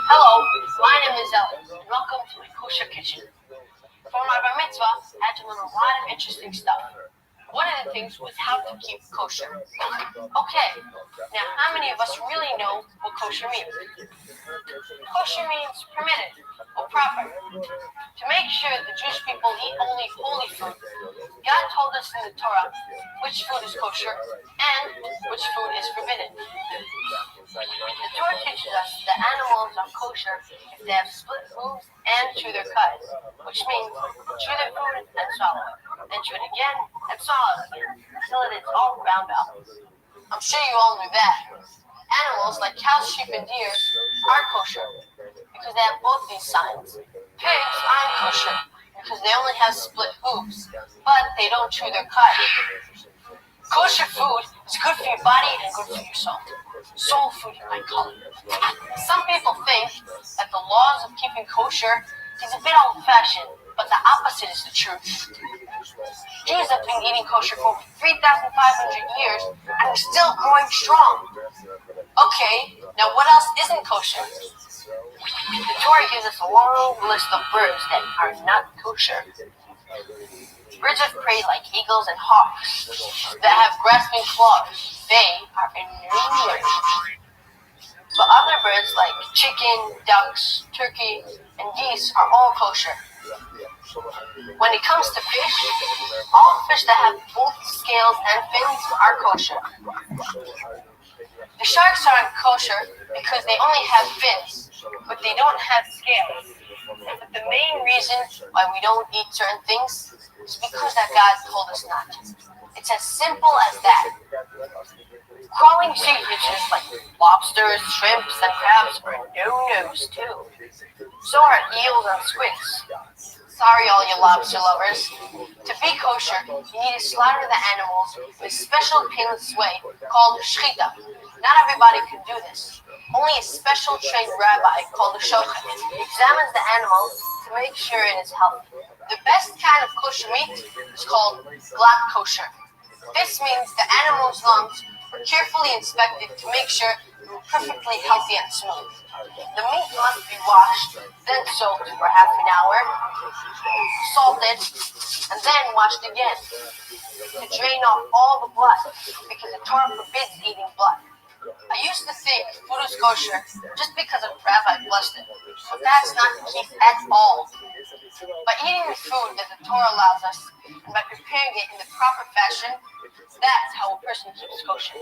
Hello, my name is Ellie. Welcome to my kosher kitchen. For my bar mitzvah, I had to learn a lot of interesting stuff. One of the things was how to keep kosher. Okay, now how many of us really know what kosher means? Kosher means permitted or proper. To make sure the Jewish people eat only holy food, God told us in the Torah which food is kosher and which food is forbidden. The Torah teaches us that animals are kosher if they have split hooves and chew their cud, which means chew their food and swallow it, and chew it again and swallow it again, until it is all ground up. I'm sure you all knew that. Animals like cows, sheep, and deer are kosher because they have both these signs. Pigs aren't kosher because they only have split hooves, but they don't chew their cud. Kosher food is good for your body and good for your soul. Soul food, you might call it. Some people think that the laws of keeping kosher is a bit old-fashioned, but the opposite is the truth. Jews Jews have been eating kosher for over 3,500 years and are still growing strong. Okay, now what else isn't kosher? The Torah gives us a long list of birds that are not kosher. Birds of prey like eagles and hawks that have grasping claws, they are innumerable. But other birds like chicken, ducks, turkey, and geese are all kosher. When it comes to fish, all fish that have both scales and fins are kosher. The sharks aren't kosher because they only have fins, but they don't have scales. But the main reason why we don't eat certain things is because that God told us not to. It's as simple as that. Crawling sea fishes like lobsters, shrimps, and crabs are no-nos too. So are eels and squids. Sorry, all you lobster lovers. To be kosher, you need to slaughter the animals in a special painless way called shchita. Not everybody can do this. Only a special trained rabbi called a shochet examines the animal to make sure it is healthy. The best kind of kosher meat is called glatt kosher. This means the animal's lungs are carefully inspected to make sure they are perfectly healthy and smooth. The meat must be washed, then soaked for half an hour, salted, and then washed again to drain off all the blood, because the Torah forbids eating blood. I used to think food was kosher just because a rabbi blessed it, but that's not the case at all. By eating the food that the Torah allows us, and by preparing it in the proper fashion, that's how a person keeps kosher.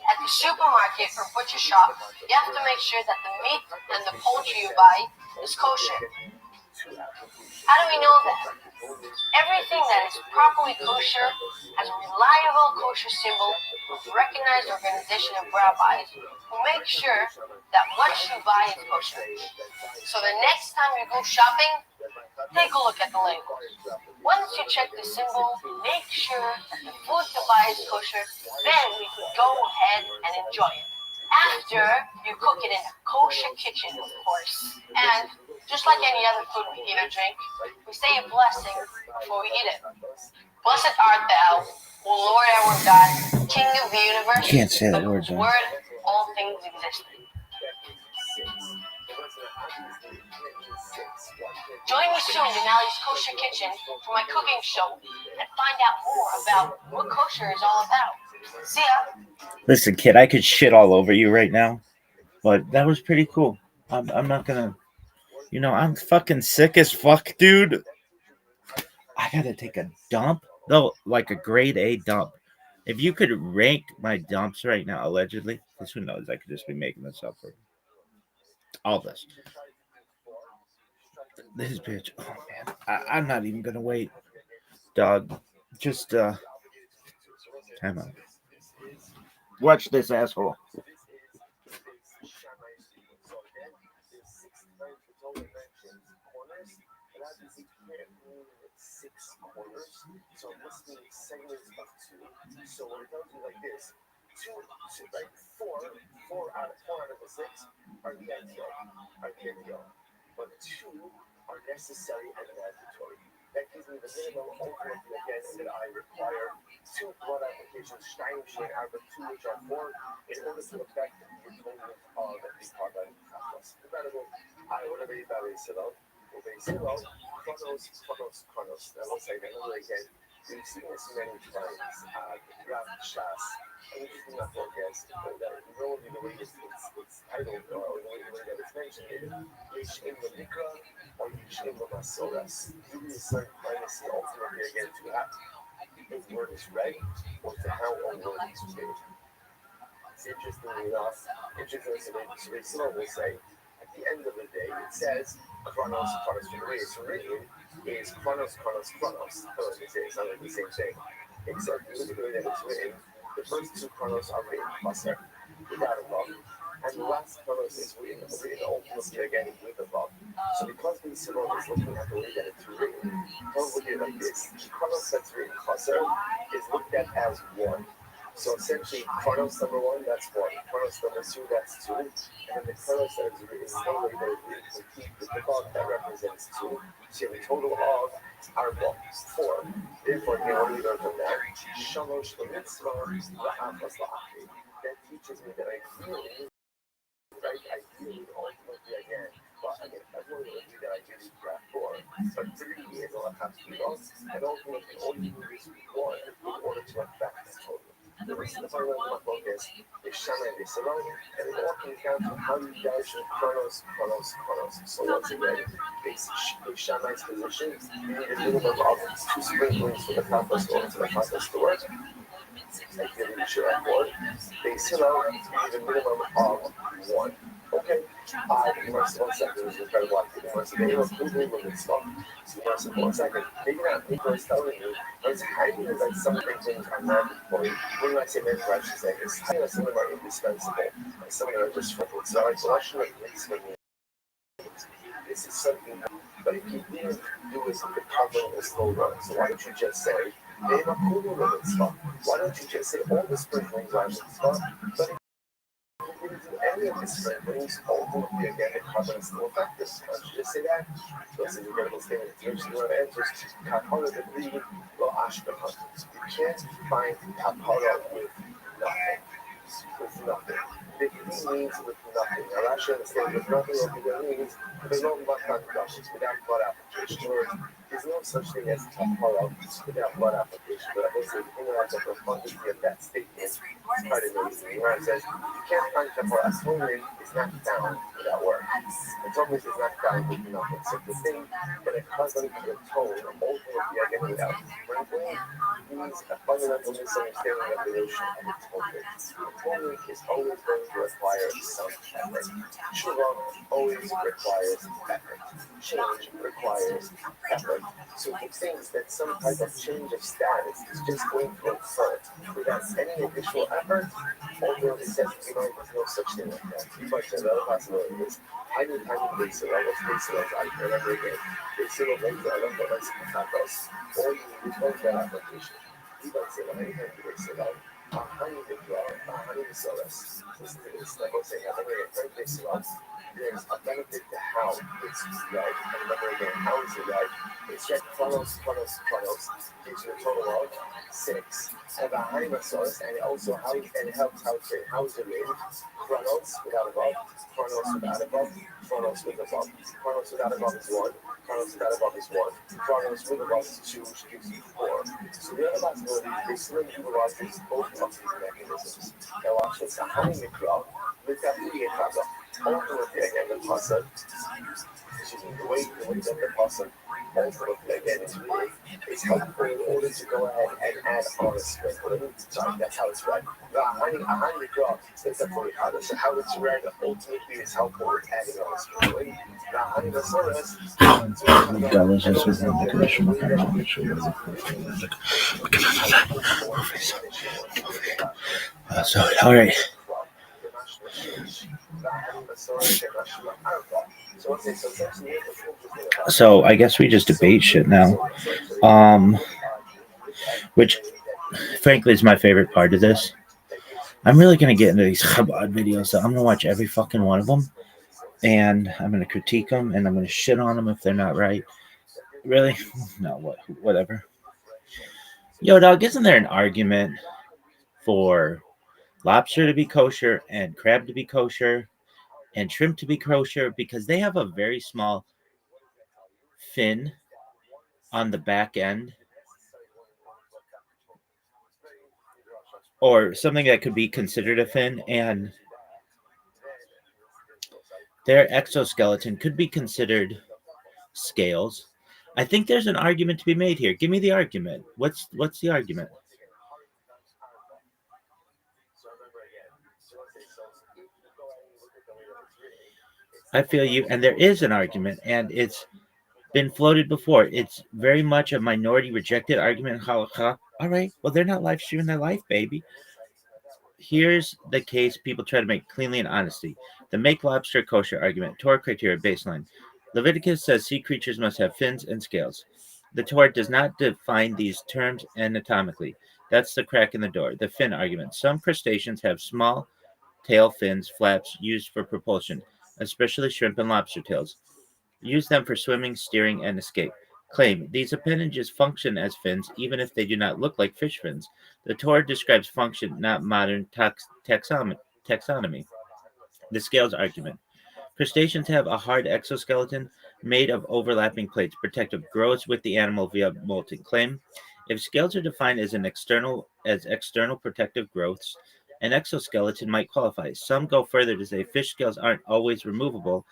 At the supermarket or butcher shop, you have to make sure that the meat and the poultry you buy is kosher. How do we know that? Everything that is properly kosher has a reliable kosher symbol with a recognized organization of rabbis who make sure that what you buy is kosher. So the next time you go shopping, take a look at the label. Once you check the symbol, make sure that the food you buy is kosher, then we could go ahead and enjoy it. After you cook it in a kosher kitchen, of course. And just like any other food we eat or drink, we say a blessing before we eat it. Blessed art thou, O Lord our God, King of the universe, Can't say that by word, whose though. word all things exist. Join me soon in Allie's Kosher Kitchen for my cooking show and find out more about what kosher is all about. See ya! Listen, kid, I could shit all over you right now, but that was pretty cool. I'm not gonna, I'm fucking sick as fuck, dude. I gotta take a dump, though, like a grade A dump. If you could rank my dumps right now, allegedly, because who knows, I could just be making this up for all this. This bitch, oh man, I'm not even gonna wait, dog. Just time out. Watch this asshole. So this means segments of two. So what it tells you like this: four out of the six are the ideal, but two are necessary and mandatory. That gives me the minimum ultimately again that I require two blood applications, stein out of two which are four, in order to affect the atonement of the carbon catalyst. Incredible. I want to be very civil. Chronos. I will say that over again. We've seen this many times throughout the class, and we just do not forget that normally the way it's titled or the way that it's mentioned is Yish in the Mikra or Yish in the Masoras. You can start minus the ultimately again to how the word is read or to how a word is made. It's interestingly enough, so they still will say, at the end of the day, it says Chronos. The way it's written is Chronos. It's not like the same thing. Except the way that it's written, the first two Chronos are written Maser, without a vav, and the last Chronos is written ultimately again with a vav. So because the Yisrael is looking at the way that it's written, don't look at it like this. The Chronos that's written Maser is looked at as one. So essentially, Chronos number one, that's one. Chronos number two, that's two. And then the Chronos that is written, the same way that it's written complete with the vav that represents two. So you have a total of 4. Therefore, the only learn from that. Shalosh Mitzvah V'Havas La'achim. That teaches me that I really, right? I really ultimately again. But again, everyone will agree that I did graph 4. But 3 is all I have to do. And ultimately, all you need is 1 in order to affect the total. The reason the final of my book is Shana and Yisrael, and it all comes down to how you guys should chronos. So once again, Shana's position, you need a minimum of 2 sprinklings for the compost or for the compost to work. Like you should have 1. Yisrael, you need a minimum of 1. Okay? First, 1 second is incredible activity. Once again, you have Google when it's stopped. So first, 1 second. Maybe not Nicholas telling you, but it's hiding that some things are mandatory. When I say mandatory, I should say it's hiding that some of them are indispensable, and some of them are just frivolous. So I should at least make this is something that if you didn't do is the covering the slow run. So why don't you just say, why don't you just say all the sprinklings are mitzvah, but if you didn't do any of the sprinklings, ultimately again it covers no effective. Why don't you just say that? So this is a incredible statement. It's actually one of the answers. Kapara the breed, lo ashbechon. You can't find kapara with nothing. With nothing. The he means with nothing. Now Rashi understands with nothing what he means. There's no without blood application. There's no such thing as kapara without blood application. But I will say the thing that has a profundity of that statement is quite amazing. Where it says you can't find kapara. Atonement is not found without work. Atonement is not found with nothing. So the thing that it causes to atone ultimately again without sprinkling means a fundamental misunderstanding of the notion of atonement. Atonement is always going to require some effort. Tshuva always requires effort. Change requires effort. So he thinks that some type of change of status is just going to occur without any additional effort, although he says, there's no such thing like that. He might say the other possibility is, I need base it up, base it up, I remember again. Base it up, I don't know, that's all you need is one bad application. He might say, well, anytime you base it up, honey the flower, honey the sodas. Listen to this, like I was saying, I'm going to base it up. There's a benefit to how it's read. And remember again, how is it read? It's read chronos, gives you a total of 6. And the Hanimasaurus, and also how it helps how it's read. How is it read? Chronos without above, chronos without above, chronos with above. Chronos without above is 1, chronos without above is 1, chronos with above is 2, which gives you 4. So the other possibility is they still utilize both of these mechanisms. Now watch this. A Hanimikra, with that Liyakaba. Ultimately, again, the pasuk, the way that the pasuk ultimately again is read is helpful in order to go ahead and add on a sprinkling. Sorry, that's how it's read. A honey drop is a fully powder. So how it's read ultimately is helpful with adding on a sprinkling. The honey masoras. So, all right. So I guess we just debate shit now. Which frankly is my favorite part of this. I'm really gonna get into these Chabad videos, so I'm gonna watch every fucking one of them, and I'm gonna critique them, and I'm gonna shit on them if they're not right. Really? No, whatever. Yo, dog, isn't there an argument for lobster to be kosher and crab to be kosher and shrimp to be kosher because they have a very small fin on the back end, or something that could be considered a fin, and their exoskeleton could be considered scales. I think there's an argument to be made here. Give me the argument. What's the argument? I feel you, and there is an argument, and it's been floated before. It's very much a minority rejected argument in halakha. All right, well, they're not live streaming their life, baby. Here's the case people try to make cleanly and honestly. The make lobster kosher argument. Torah criteria baseline. Leviticus says sea creatures must have fins and scales. The Torah does not define these terms anatomically. That's the crack in the door. The fin argument. Some crustaceans have small tail fins, flaps used for propulsion, especially shrimp and lobster tails. Use them for swimming, steering, and escape. Claim these appendages function as fins even if they do not look like fish fins. The Torah describes function, not modern taxonomy. The scales argument. Crustaceans have a hard exoskeleton made of overlapping plates. Protective grows with the animal via molting. Claim if scales are defined as external protective growths, an exoskeleton might qualify. Some go further to say fish scales aren't always removable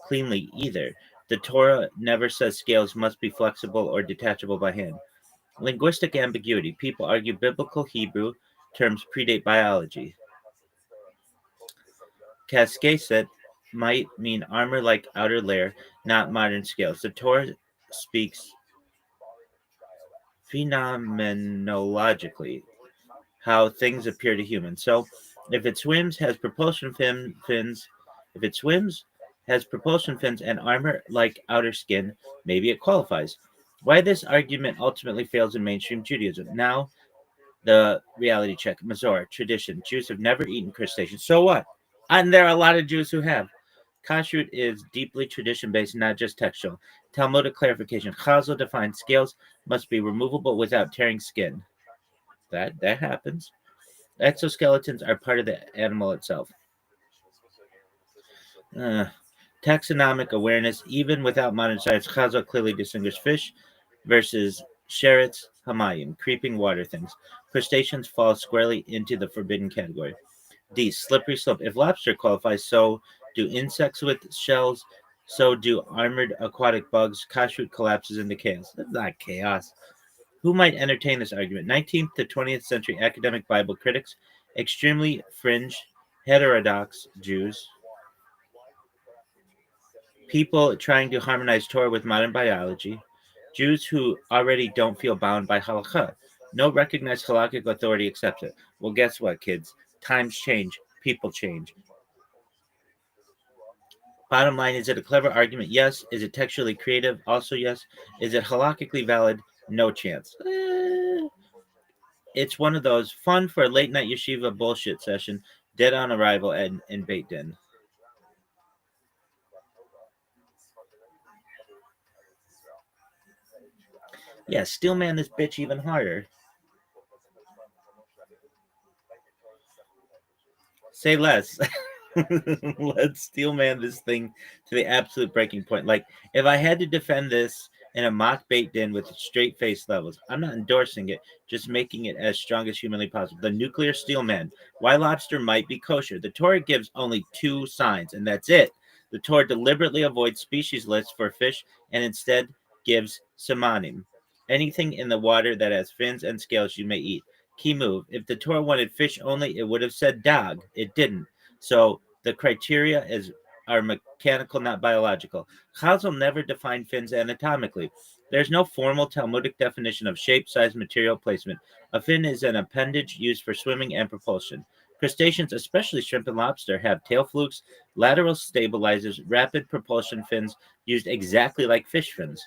cleanly either. The Torah never says scales must be flexible or detachable by hand. Linguistic ambiguity. People argue biblical Hebrew terms predate biology. Cascaset might mean armor-like outer layer, not modern scales. The Torah speaks phenomenologically, how things appear to humans. So, if it swims, has fins. If it swims, has propulsion fins and armor-like outer skin, maybe it qualifies. Why this argument ultimately fails in mainstream Judaism. Now, the reality check. Mazor, tradition. Jews have never eaten crustaceans. So what? And there are a lot of Jews who have. Kashrut is deeply tradition-based, not just textual. Talmudic clarification. Chazal defines scales must be removable without tearing skin. That happens. Exoskeletons are part of the animal itself. Taxonomic awareness. Even without modern science, Chazal clearly distinguished fish versus sherets, hamayim, creeping water things. Crustaceans fall squarely into the forbidden category. D. Slippery slope. If lobster qualifies, so do insects with shells, so do armored aquatic bugs. Kashrut collapses into chaos. That's not chaos. Who might entertain this argument? 19th to 20th century academic Bible critics, extremely fringe, heterodox Jews, people trying to harmonize Torah with modern biology, Jews who already don't feel bound by halakha. No recognized halakhic authority accepts it. Well, guess what, kids? Times change, people change. Bottom line, is it a clever argument? Yes. Is it textually creative? Also, yes. Is it halakhically valid? No chance. It's one of those fun for a late night yeshiva bullshit session, dead on arrival in Beit Din. Yeah, steelman this bitch even harder. Say less. Let's steelman this thing to the absolute breaking point. Like, if I had to defend this in a mock Beit Din with straight face levels, I'm not endorsing it, just making it as strong as humanly possible. The nuclear steelman. Why lobster might be kosher. The Torah gives only 2 signs, and that's it. The Torah deliberately avoids species lists for fish and instead gives samanim. Anything in the water that has fins and scales you may eat. Key move. If the Torah wanted fish only, it would have said dog. It didn't. So the criteria are mechanical, not biological. Chazal never defined fins anatomically. There's no formal Talmudic definition of shape, size, material, placement. A fin is an appendage used for swimming and propulsion. Crustaceans, especially shrimp and lobster, have tail flukes, lateral stabilizers, rapid propulsion fins used exactly like fish fins.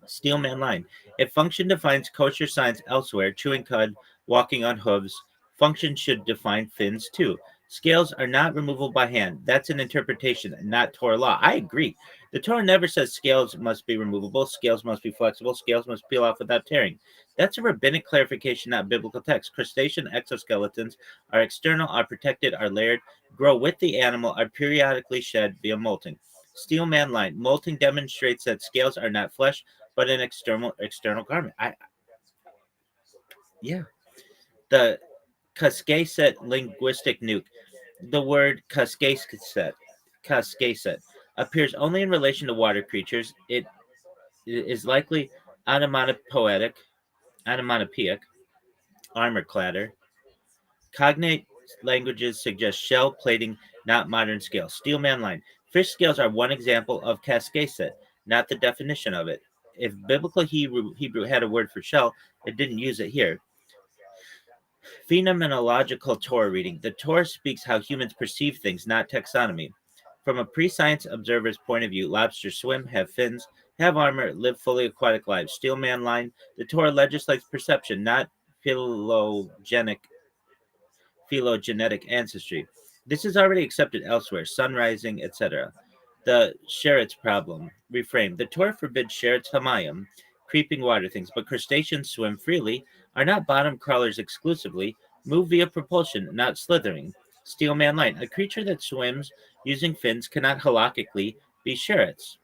Steelman line. If function defines kosher signs elsewhere, chewing cud, walking on hooves, function should define fins too. Scales are not removable by hand. That's an interpretation, not Torah law. I agree. The Torah never says scales must be removable, scales must be flexible, scales must peel off without tearing. That's a rabbinic clarification, not biblical text. Crustacean exoskeletons are external, are protected, are layered, grow with the animal, are periodically shed via molting. Steelman line. Molting demonstrates that scales are not flesh, but an external garment. Yeah. The Cascaset linguistic nuke. The word Cascaset appears only in relation to water creatures. It is likely onomatopoeic, armor clatter. Cognate languages suggest shell plating, not modern scales. Steelman line. Fish scales are one example of Cascaset, not the definition of it. If biblical Hebrew had a word for shell, it didn't use it here. Phenomenological Torah reading. The Torah speaks how humans perceive things, not taxonomy. From a pre-science observer's point of view, lobsters swim, have fins, have armor, live fully aquatic lives. Steelman line. The Torah legislates perception, not phylogenetic ancestry. This is already accepted elsewhere, sun rising, etc. The Sheretz problem. Reframe. The Torah forbids Sheretz Hamayim, creeping water things, but crustaceans swim freely, are not bottom crawlers exclusively, move via propulsion, not slithering. Steelman line. A creature that swims using fins cannot halakhically be sherets.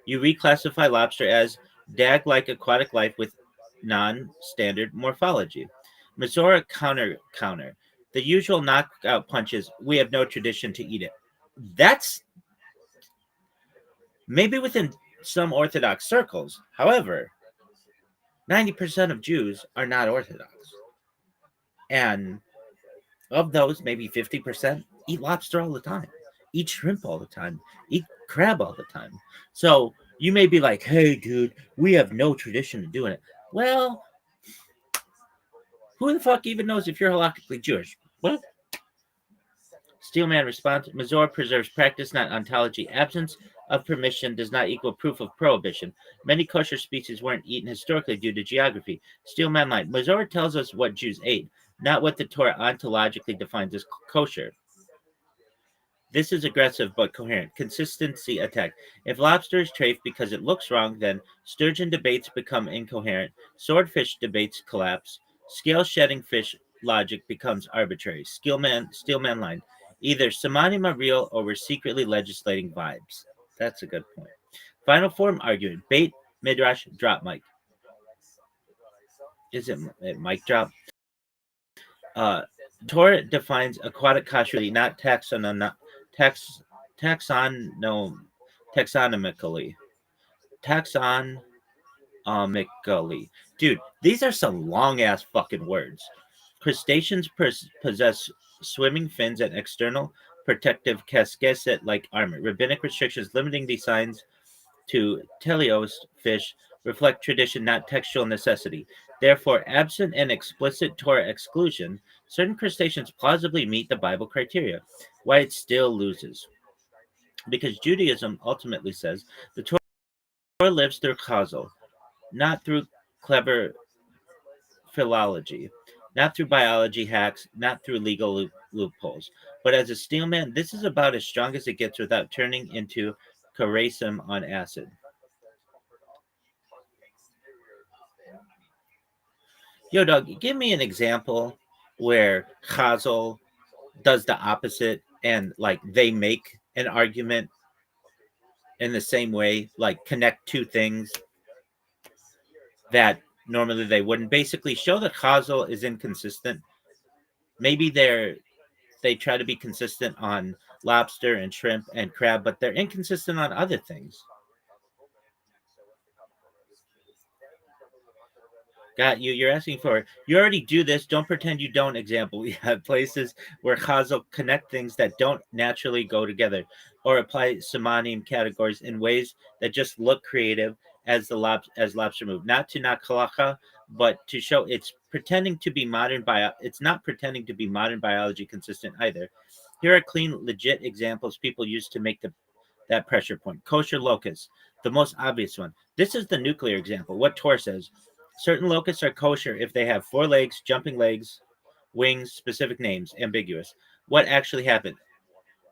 You reclassify lobster as dag-like aquatic life with non-standard morphology. Missouri counter. The usual knockout punches, we have no tradition to eat it. That's maybe within some Orthodox circles. However, 90% of Jews are not Orthodox. And of those, maybe 50% eat lobster all the time, eat shrimp all the time, eat crab all the time. So you may be like, hey, dude, we have no tradition of doing it. Well, who the fuck even knows if you're halakhically Jewish? What? Steelman responds, Mazor preserves practice, not ontology. Absence of permission does not equal proof of prohibition. Many kosher species weren't eaten historically due to geography. Steelman lied. Mazor tells us what Jews ate, not what the Torah ontologically defines as kosher. This is aggressive but coherent. Consistency attack. If lobster is trafed because it looks wrong, then sturgeon debates become incoherent. Swordfish debates collapse. Scale shedding fish logic becomes arbitrary. Steelman line. Either Samanim are real or we're secretly legislating vibes. That's a good point. Final form argument. Bait, midrash, drop mic. Is it mic drop? Torah defines aquatic kosherly, not taxonomically. Taxonomically. Dude, these are some long ass fucking words. Crustaceans possess swimming fins and external protective casquette like armor. Rabbinic restrictions limiting these signs to teleos fish reflect tradition, not textual necessity. Therefore, absent an explicit Torah exclusion, certain crustaceans plausibly meet the Bible criteria. Why it still loses. Because Judaism ultimately says the Torah lives through chazal, not through clever philology, not through biology hacks, not through legal loopholes. But as a steelman, this is about as strong as it gets without turning into karasim on acid. Yo, dog, give me an example where Chazal does the opposite and like they make an argument in the same way, like connect two things that normally they wouldn't. Basically, show that Chazal is inconsistent. Maybe they try to be consistent on lobster and shrimp and crab, but they're inconsistent on other things. Got you. You're asking for. You already do this. Don't pretend you don't. Example: we have places where Chazal connect things that don't naturally go together, or apply Samanim categories in ways that just look creative as lobster move. Not to knock halacha, but to show it's pretending to be modern bio. It's not pretending to be modern biology consistent either. Here are clean, legit examples people use to make that pressure point. Kosher locusts, the most obvious one. This is the nuclear example. What Torah says. Certain locusts are kosher if they have 4 legs, jumping legs, wings, specific names, ambiguous. What actually happened?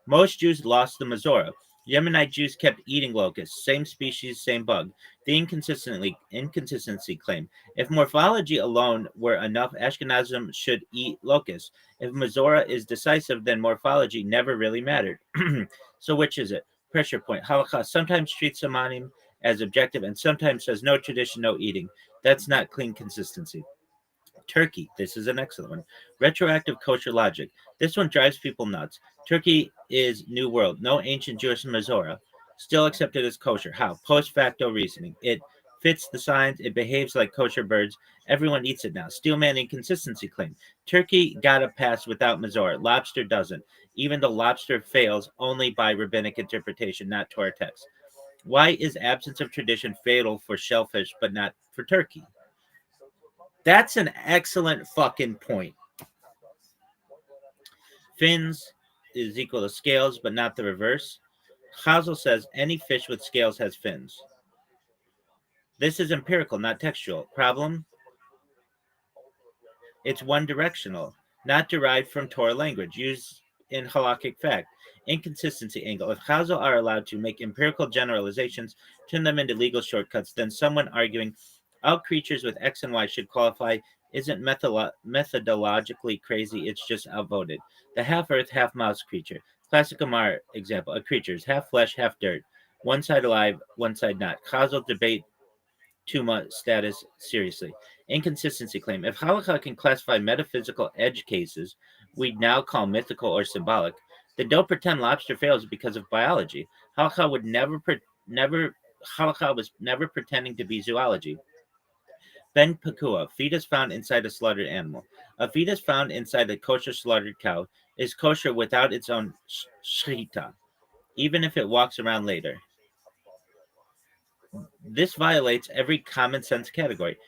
Most Jews lost the Mazorah. Yemenite Jews kept eating locusts, same species, same bug. The inconsistency claim. If morphology alone were enough, Ashkenazim should eat locusts. If Mazorah is decisive, then morphology never really mattered. So which is it? Pressure point. Halakha sometimes treats Samanim as objective and sometimes says no tradition, no eating. That's not clean consistency. Turkey. This is an excellent one. Retroactive kosher logic. This one drives people nuts. Turkey is New World. No ancient Jewish Mazorah. Still accepted as kosher. How? Post facto reasoning. It fits the signs. It behaves like kosher birds. Everyone eats it now. Steelman inconsistency claim. Turkey got a pass without Mazorah. Lobster doesn't. Even though lobster fails only by rabbinic interpretation, not Torah text. Why is absence of tradition fatal for shellfish but not for turkey? That's an excellent fucking point. Fins is equal to scales, but not the reverse. Chazal says any fish with scales has fins. This is empirical, not textual. Problem? It's one directional, not derived from Torah language. Use in halakhic fact. Inconsistency angle. If Chazal are allowed to make empirical generalizations, turn them into legal shortcuts, then someone arguing all creatures with X and Y should qualify isn't methodologically crazy, it's just outvoted. The half earth, half mouse creature. Classic Amar example. A creature is half flesh, half dirt. One side alive, one side not. Chazal debate Tuma status seriously. Inconsistency claim. If halakha can classify metaphysical edge cases we now call mythical or symbolic, then don't pretend lobster fails because of biology. Halakha would never halakha was never pretending to be zoology. Ben Pakua, fetus found inside a slaughtered animal. A fetus found inside a kosher slaughtered cow is kosher without its own shchita, even if it walks around later. This violates every common sense category.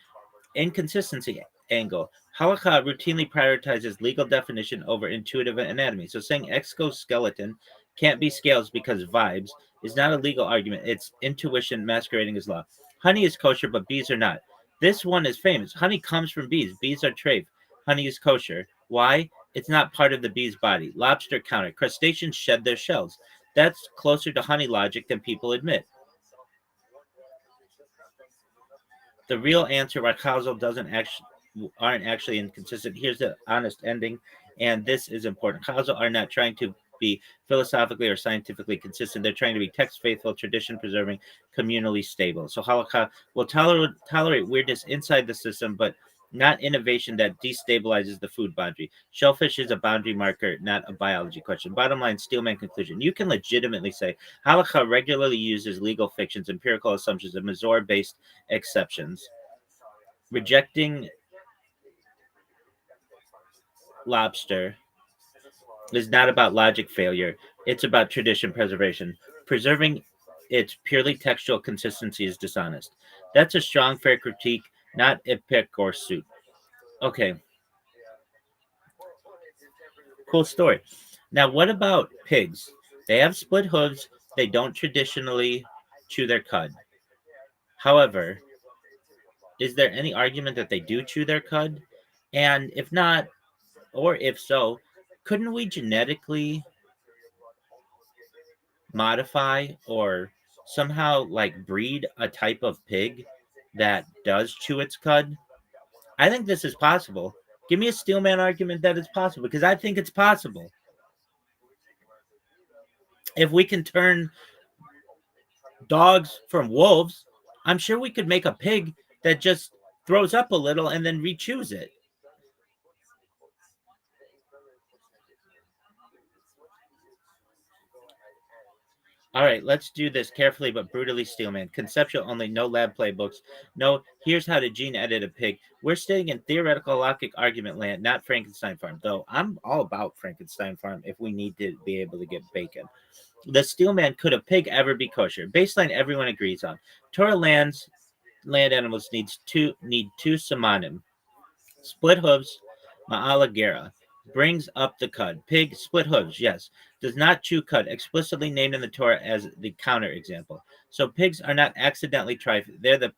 Inconsistency angle. Halakha routinely prioritizes legal definition over intuitive anatomy. So saying exoskeleton can't be scales because vibes is not a legal argument. It's intuition masquerading as law. Honey is kosher, but bees are not. This one is famous. Honey comes from bees. Bees are treif. Honey is kosher. Why? It's not part of the bee's body. Lobster counter. Crustaceans shed their shells. That's closer to honey logic than people admit. The real answer why Chazal aren't actually inconsistent. Here's the honest ending, and this is important. Chazal are not trying to be philosophically or scientifically consistent. They're trying to be text faithful, tradition preserving, communally stable. So halakha will tolerate weirdness inside the system, but not innovation that destabilizes the food boundary. Shellfish is a boundary marker, not a biology question. Bottom line, Steelman conclusion. You can legitimately say halakha regularly uses legal fictions, empirical assumptions, and Mazor-based exceptions. Rejecting lobster is not about logic failure. It's about tradition preservation. Preserving its purely textual consistency is dishonest. That's a strong, fair critique, not a pick or suit. Okay. Cool story. Now, what about pigs? They have split hooves. They don't traditionally chew their cud. However, is there any argument that they do chew their cud? And if not, or if so, couldn't we genetically modify or somehow like breed a type of pig that does chew its cud? I think this is possible. Give me a Steelman argument that it's possible, because I think it's possible. If we can turn dogs from wolves, I'm sure we could make a pig that just throws up a little and then re-chews it. All right, let's do this carefully but brutally, Steelman. Conceptual only, no lab playbooks. No, here's how to gene edit a pig. We're staying in theoretical logic argument land, not Frankenstein farm. Though I'm all about Frankenstein farm if we need to be able to get bacon. The Steelman, could a pig ever be kosher? Baseline everyone agrees on. Torah land animals need two samanim. Split hooves, ma'ala gera. Brings up the cud. Pig, split hooves, yes. Does not chew cud, explicitly named in the Torah as the counter example. So pigs are not accidentally treif. They're the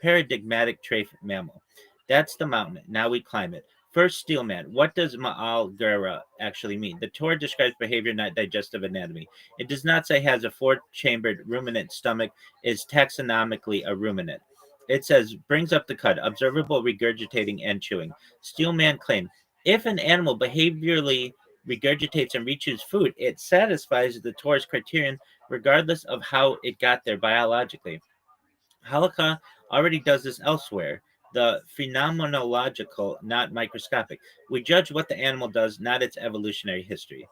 paradigmatic treif mammal. That's the mountain. Now we climb it. First, Steelman. What does ma'al gera actually mean? The Torah describes behavior, not digestive anatomy. It does not say has a four-chambered ruminant stomach, is taxonomically a ruminant. It says brings up the cud, observable regurgitating and chewing. Steelman claimed, if an animal behaviorally regurgitates and rechews food, it satisfies the Torah's criterion regardless of how it got there biologically. Halakha already does this elsewhere. The phenomenological, not microscopic. We judge what the animal does, not its evolutionary history.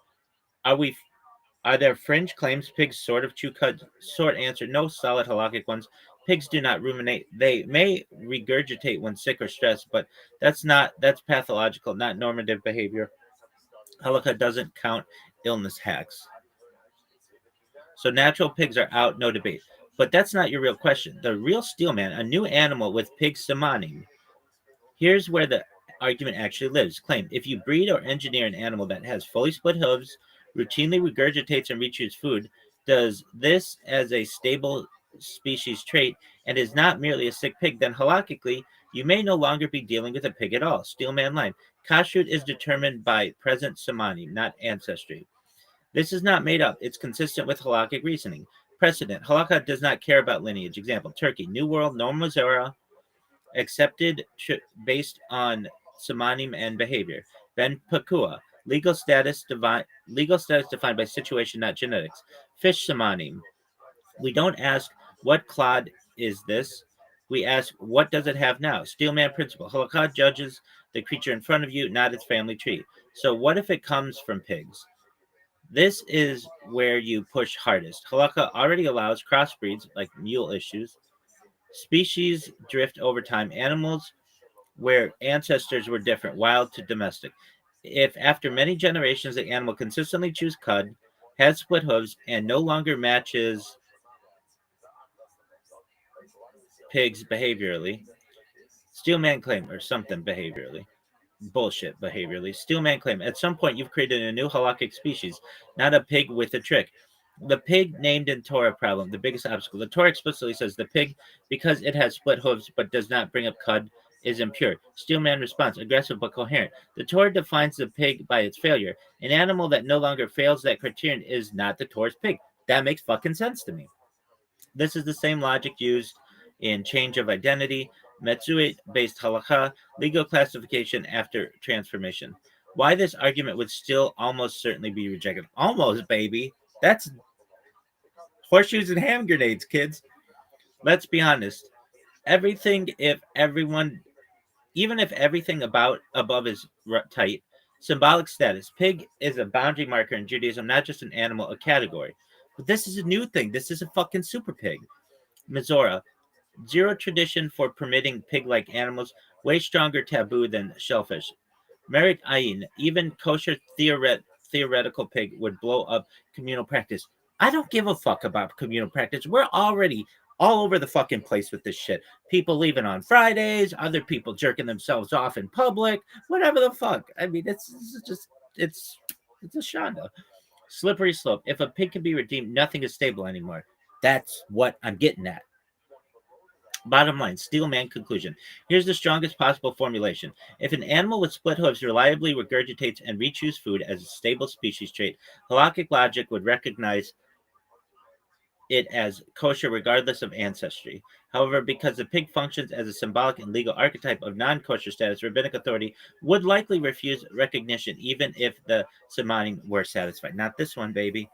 Are there fringe claims pigs sort of chew cud? Short answer, no solid halakhic ones. Pigs do not ruminate. They may regurgitate when sick or stressed, but that's pathological, not normative behavior. Halakha doesn't count illness hacks. So natural pigs are out, no debate. But that's not your real question. The real Steelman, a new animal with pig samanim. Here's where the argument actually lives. Claim, if you breed or engineer an animal that has fully split hooves, routinely regurgitates and rechews food, does this as a stable species trait and is not merely a sick pig, then halakhically, you may no longer be dealing with a pig at all. Steelman line. Kashrut is determined by present samani, not ancestry. This is not made up. It's consistent with halakhic reasoning. Precedent. Halakha does not care about lineage. Example, Turkey. New World, Norma Zora, accepted based on samanim and behavior. Ben Pakua. Legal status defined by situation, not genetics. Fish samanim. We don't ask, what clod is this? We ask, what does it have now? Steelman principle. Halakha judges the creature in front of you, not its family tree. So what if it comes from pigs? This is where you push hardest. Halakha already allows crossbreeds, like mule issues. Species drift over time. Animals where ancestors were different, wild to domestic. If after many generations the animal consistently chews cud, has split hooves, and no longer matches pigs behaviorally, Steelman claim or something behaviorally. Bullshit behaviorally. Steelman claim. At some point you've created a new halakhic species, not a pig with a trick. The pig named in Torah problem, the biggest obstacle. The Torah explicitly says the pig, because it has split hooves but does not bring up cud, is impure. Steelman response, aggressive but coherent. The Torah defines the pig by its failure. An animal that no longer fails that criterion is not the Torah's pig. That makes fucking sense to me. This is the same logic used in change of identity, Metzuit-based halakha, legal classification after transformation. Why this argument would still almost certainly be rejected. Almost, baby. That's horseshoes and hand grenades, kids. Let's be honest. Everything, if everyone, even if everything above is tight, symbolic status. Pig is a boundary marker in Judaism, not just an animal, a category. But this is a new thing. This is a fucking super pig. Mizora, zero tradition for permitting pig-like animals, way stronger taboo than shellfish. Merit Ayin, even kosher theoretical pig would blow up communal practice. I don't give a fuck about communal practice. We're already all over the fucking place with this shit. People leaving on Fridays, other people jerking themselves off in public, whatever the fuck. I mean, it's a shanda. Slippery slope. If a pig can be redeemed, nothing is stable anymore. That's what I'm getting at. Bottom line, Steelman conclusion. Here's the strongest possible formulation. If an animal with split hooves reliably regurgitates and rechews food as a stable species trait, halakhic logic would recognize it as kosher regardless of ancestry. However, because the pig functions as a symbolic and legal archetype of non-kosher status, rabbinic authority would likely refuse recognition even if the samanim were satisfied. Not this one, baby.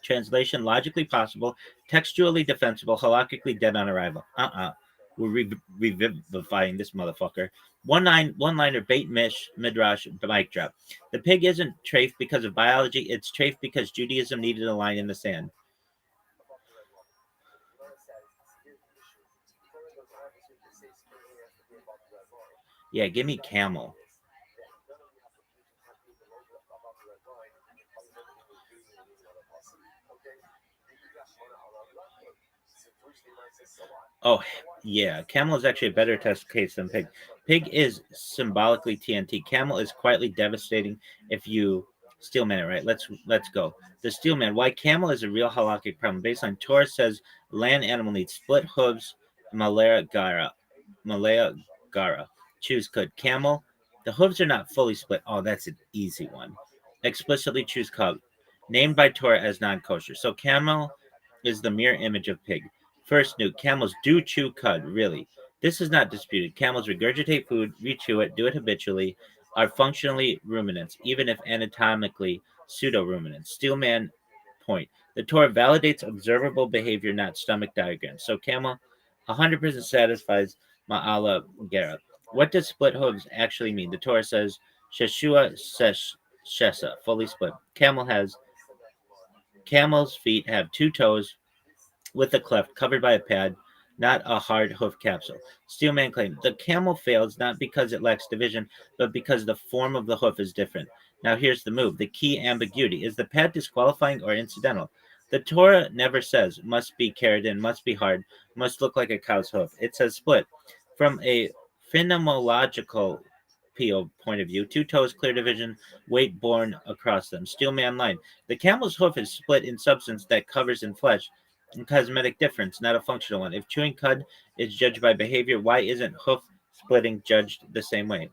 Translation, logically possible, textually defensible, halakhically dead on arrival. We're revivifying this motherfucker. One-liner bait midrash mic drop. The pig isn't trafe because of biology, it's trafe because Judaism needed a line in the sand. Yeah, give me camel. Oh, yeah. Camel is actually a better test case than pig. Pig is symbolically TNT. Camel is quietly devastating if you steelman it, right? Let's go. The steelman. Why camel is a real halakhic problem. Baseline Torah says land animal needs split hooves, malaya gara. Choose cud. Camel. The hooves are not fully split. Oh, that's an easy one. Explicitly choose cub. Named by Torah as non-kosher. So camel is the mirror image of pig. First note, camels do chew cud, really. This is not disputed. Camels regurgitate food, rechew it, do it habitually, are functionally ruminants, even if anatomically pseudo-ruminants. Steelman point. The Torah validates observable behavior, not stomach diagrams. So camel 100% satisfies ma'ala gera. What does split hooves actually mean? The Torah says, Sheshua shesa, fully split. Camel's feet have 2 toes with a cleft covered by a pad, not a hard hoof capsule. Steelman claimed the camel fails not because it lacks division, but because the form of the hoof is different. Now here's the move, the key ambiguity. Is the pad disqualifying or incidental? The Torah never says must be keratin, must be hard, must look like a cow's hoof. It says split. From a phenomenological point of view, 2 toes, clear division, weight borne across them. Steelman line. The camel's hoof is split in substance that covers in flesh, cosmetic difference, not a functional one. If chewing cud is judged by behavior, why isn't hoof splitting judged the same way?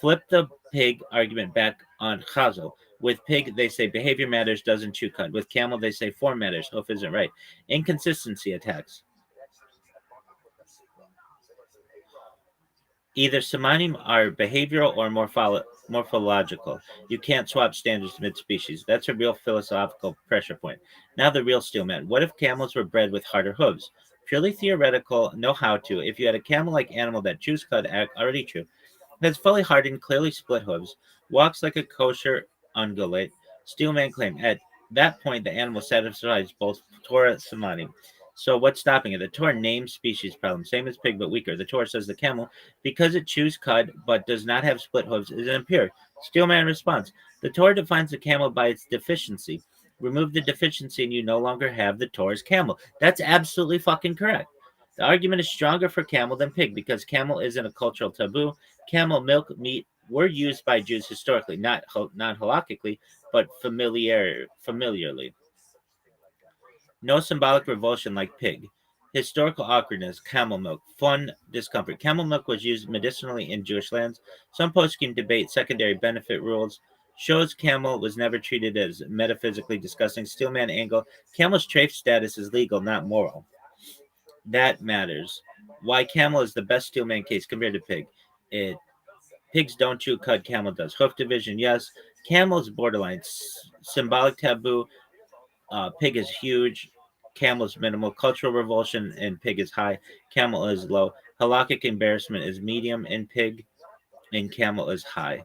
Flip the pig argument back on Chazal. With pig, they say behavior matters, doesn't chew cud. With camel, they say form matters, hoof isn't right. Inconsistency attacks. Either semanim are behavioral or morphological. You can't swap standards mid-species. That's a real philosophical pressure point. Now the real steel man. What if camels were bred with harder hooves? Purely theoretical, know how to. If you had a camel-like animal that chews cud, already true, has fully hardened, clearly split hooves, walks like a kosher ungulate, steelman claim. At that point, the animal satisfies both Torah and Samani. So what's stopping it? The Torah names species problem, same as pig but weaker. The Torah says the camel, because it chews cud but does not have split hooves, is impure. Steelman responds, the Torah defines the camel by its deficiency. Remove the deficiency and you no longer have the Torah's camel. That's absolutely fucking correct. The argument is stronger for camel than pig because camel isn't a cultural taboo. Camel milk, meat were used by Jews historically, not halakhically, but familiarly. No symbolic revulsion like pig. Historical awkwardness, camel milk, fun discomfort. Camel milk was used medicinally in Jewish lands. Some poskim debate secondary benefit rules. Shows camel was never treated as metaphysically disgusting. Steelman angle. Camel's trafe status is legal, not moral. That matters. Why camel is the best steelman case compared to pig. It Pigs don't chew cud, camel does. Hoof division, yes. Camel's borderline. Symbolic taboo, pig is huge. Camel is minimal. Cultural revulsion in pig is high. Camel is low. Halakhic embarrassment is medium in pig, and camel is high.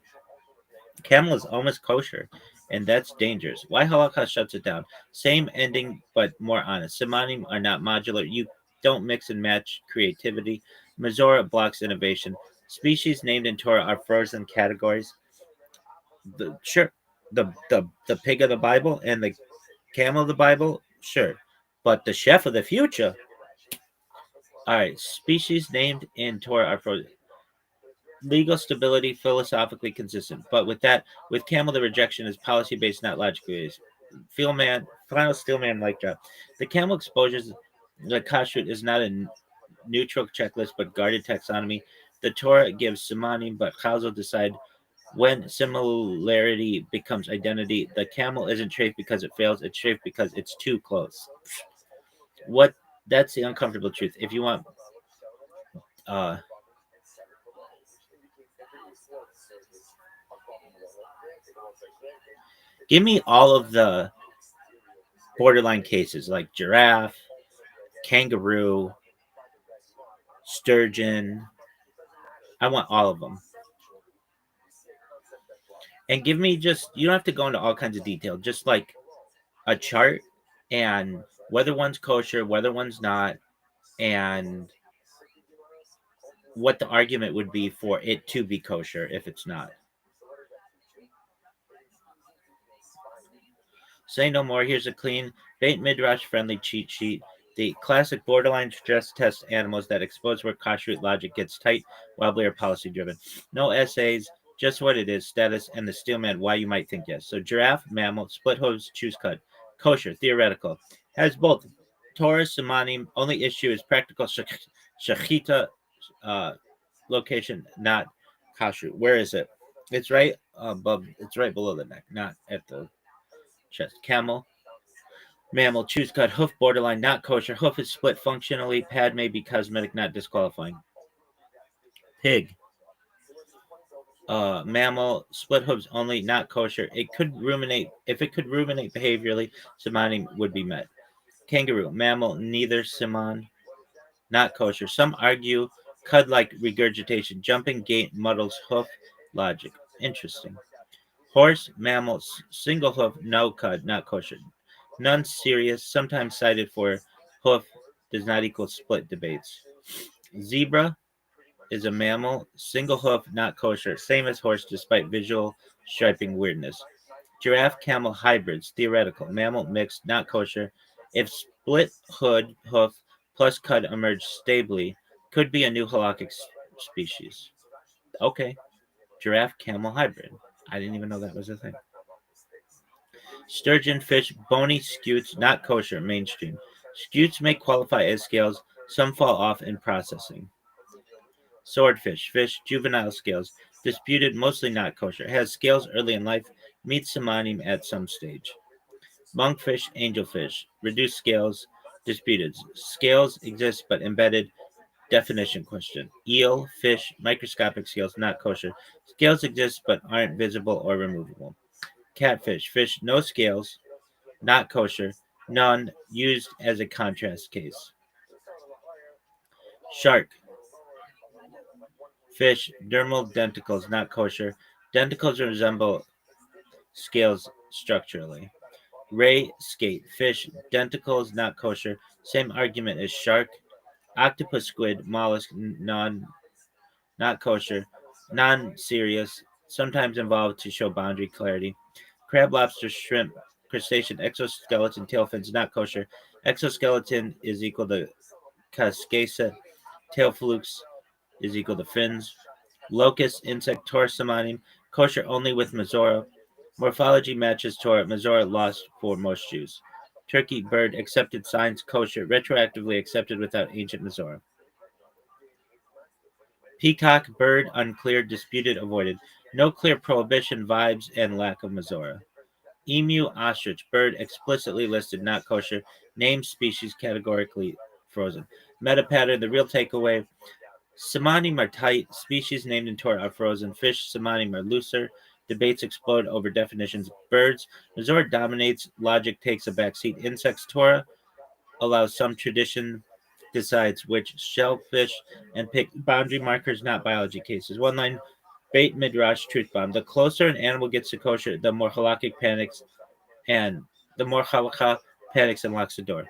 Camel is almost kosher, and that's dangerous. Why halakha shuts it down? Same ending, but more honest. Simanim are not modular. You don't mix and match creativity. Mizora blocks innovation. Species named in Torah are frozen categories. Sure, the pig of the Bible and the camel of the Bible, sure, but the chef of the future. All right, species named in Torah are frozen. Legal stability, philosophically consistent. But with camel, the rejection is policy based, not logically based. Final steelman like job. The camel exposures the kashrut is not a neutral checklist, but guarded taxonomy. The Torah gives simanim, but Chazal decide when similarity becomes identity. The camel isn't trafe because it fails; it's trafe because it's too close. What? That's the uncomfortable truth. If you want, uh, give me all of the borderline cases like giraffe, kangaroo, sturgeon. I want all of them. And give me just, you don't have to go into all kinds of detail, just like a chart and whether one's kosher, whether one's not, and what the argument would be for it to be kosher if it's not. Say no more. Here's a clean, Beit Midrash friendly cheat sheet. The classic borderline stress test animals that expose where kashrut logic gets tight, wobbly, or policy driven. No essays, just what it is, status, and the steelman why you might think yes. So giraffe, mammal, split hooves, choose cut. Kosher, theoretical. Has both. Taurus, Samanim, only issue is practical shachita location, not kashrut. Where is it? It's right above, it's right below the neck, not at the chest. Camel, mammal, choose cut, hoof borderline, not kosher. Hoof is split functionally. Pad may be cosmetic, not disqualifying. Pig, mammal, split hooves only, not kosher. It could ruminate. If it could ruminate behaviorally, Simani would be met. Kangaroo, mammal, neither Simon, not kosher. Some argue cud-like regurgitation, jumping gait muddles hoof logic. Interesting. Horse, mammals, single hoof, no cud, not kosher. None serious, sometimes cited for hoof does not equal split debates. Zebra is a mammal, single hoof, not kosher, same as horse despite visual striping weirdness. Giraffe camel hybrids, theoretical, mammal mixed, not kosher. If split hoof plus cud emerge stably, could be a new halakhic species. Okay, giraffe camel hybrid. I didn't even know that was a thing. Sturgeon fish, bony scutes, not kosher, mainstream. Scutes may qualify as scales, some fall off in processing. Swordfish, fish, juvenile scales, disputed, mostly not kosher, has scales early in life, meets samanim at some stage. Monkfish, angelfish, reduced scales, disputed. Scales exist but embedded, definition question. Eel, fish, microscopic scales, not kosher. Scales exist but aren't visible or removable. Catfish, fish, no scales, not kosher, none, used as a contrast case. Shark, fish, dermal denticles, not kosher. Denticles resemble scales structurally. Ray, skate, fish, denticles, not kosher. Same argument as shark. Octopus, squid, mollusk, not kosher. Non-serious, sometimes involved to show boundary clarity. Crab, lobster, shrimp, crustacean, exoskeleton, tail fins, not kosher. Exoskeleton is equal to cascasa. Tail flukes is equal to fins. Locust, insect, Torah samanim, kosher only with Mazorah. Morphology matches Torah. Mazorah lost for most Jews. Turkey, bird, accepted signs, kosher, retroactively accepted without ancient Mazorah. Peacock, bird, unclear, disputed, avoided. No clear prohibition, vibes, and lack of Mazorah. Emu, ostrich, bird, explicitly listed, not kosher. Name, species, categorically frozen. Meta pattern, the real takeaway. Samanim are tight. Species named in Torah are frozen. Fish, samanim are looser. Debates explode over definitions. Birds, Mazorah dominates. Logic takes a backseat. Insects, Torah allows some tradition, decides which shellfish, and pick boundary markers, not biology cases. One line, bait midrash, truth bomb. The closer an animal gets to kosher, the more halakhic panics, and the more halakha panics and locks the door.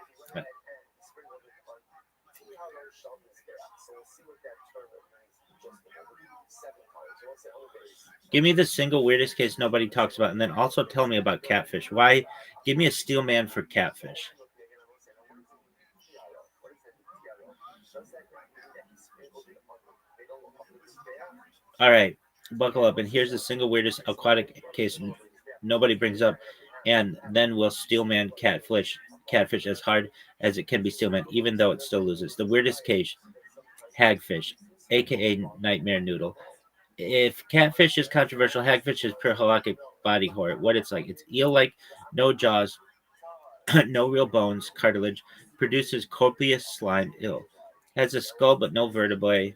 Give me the single weirdest case nobody talks about, and then also tell me about catfish. Why? Give me a steel man for catfish. All right, buckle up, and here's the single weirdest aquatic case nobody brings up, and then we'll steelman catfish as hard as it can be steelman, even though it still loses. The weirdest case, hagfish, aka nightmare noodle. If catfish is controversial, hagfish is pure halakhic body horror. What it's like? It's eel-like, no jaws, no real bones, cartilage, produces copious slime, ill. Has a skull but no vertebrae,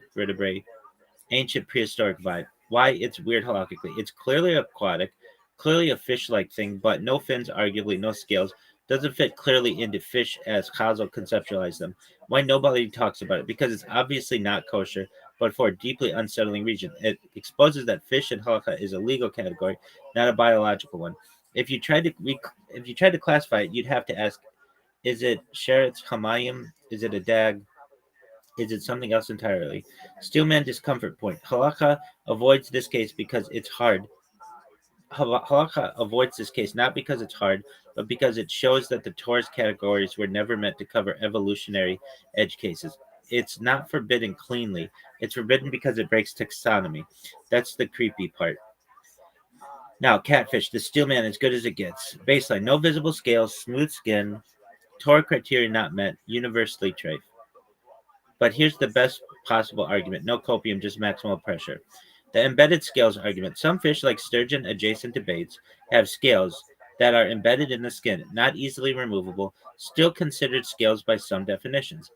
ancient prehistoric vibe. Why? It's weird halakhically. It's clearly aquatic, clearly a fish-like thing, but no fins, arguably no scales. Doesn't fit clearly into fish as Chazal conceptualized them. Why nobody talks about it? Because it's obviously not kosher, but for a deeply unsettling region. It exposes that fish in halakha is a legal category, not a biological one. If you tried to classify it, you'd have to ask: is it sheretz hamayim? Is it a dag? Is it something else entirely? Steelman discomfort point. Halakha avoids this case because it's hard. Halakha avoids this case not because it's hard, but because it shows that the Torah's categories were never meant to cover evolutionary edge cases. It's not forbidden cleanly. It's forbidden because it breaks taxonomy. That's the creepy part. Now, catfish, the steelman as good as it gets. Baseline, no visible scales, smooth skin, Torah criteria not met, universally treif. But here's the best possible argument. No copium, just maximal pressure. The embedded scales argument. Some fish, like sturgeon adjacent to baits, have scales that are embedded in the skin, not easily removable, still considered scales by some definitions.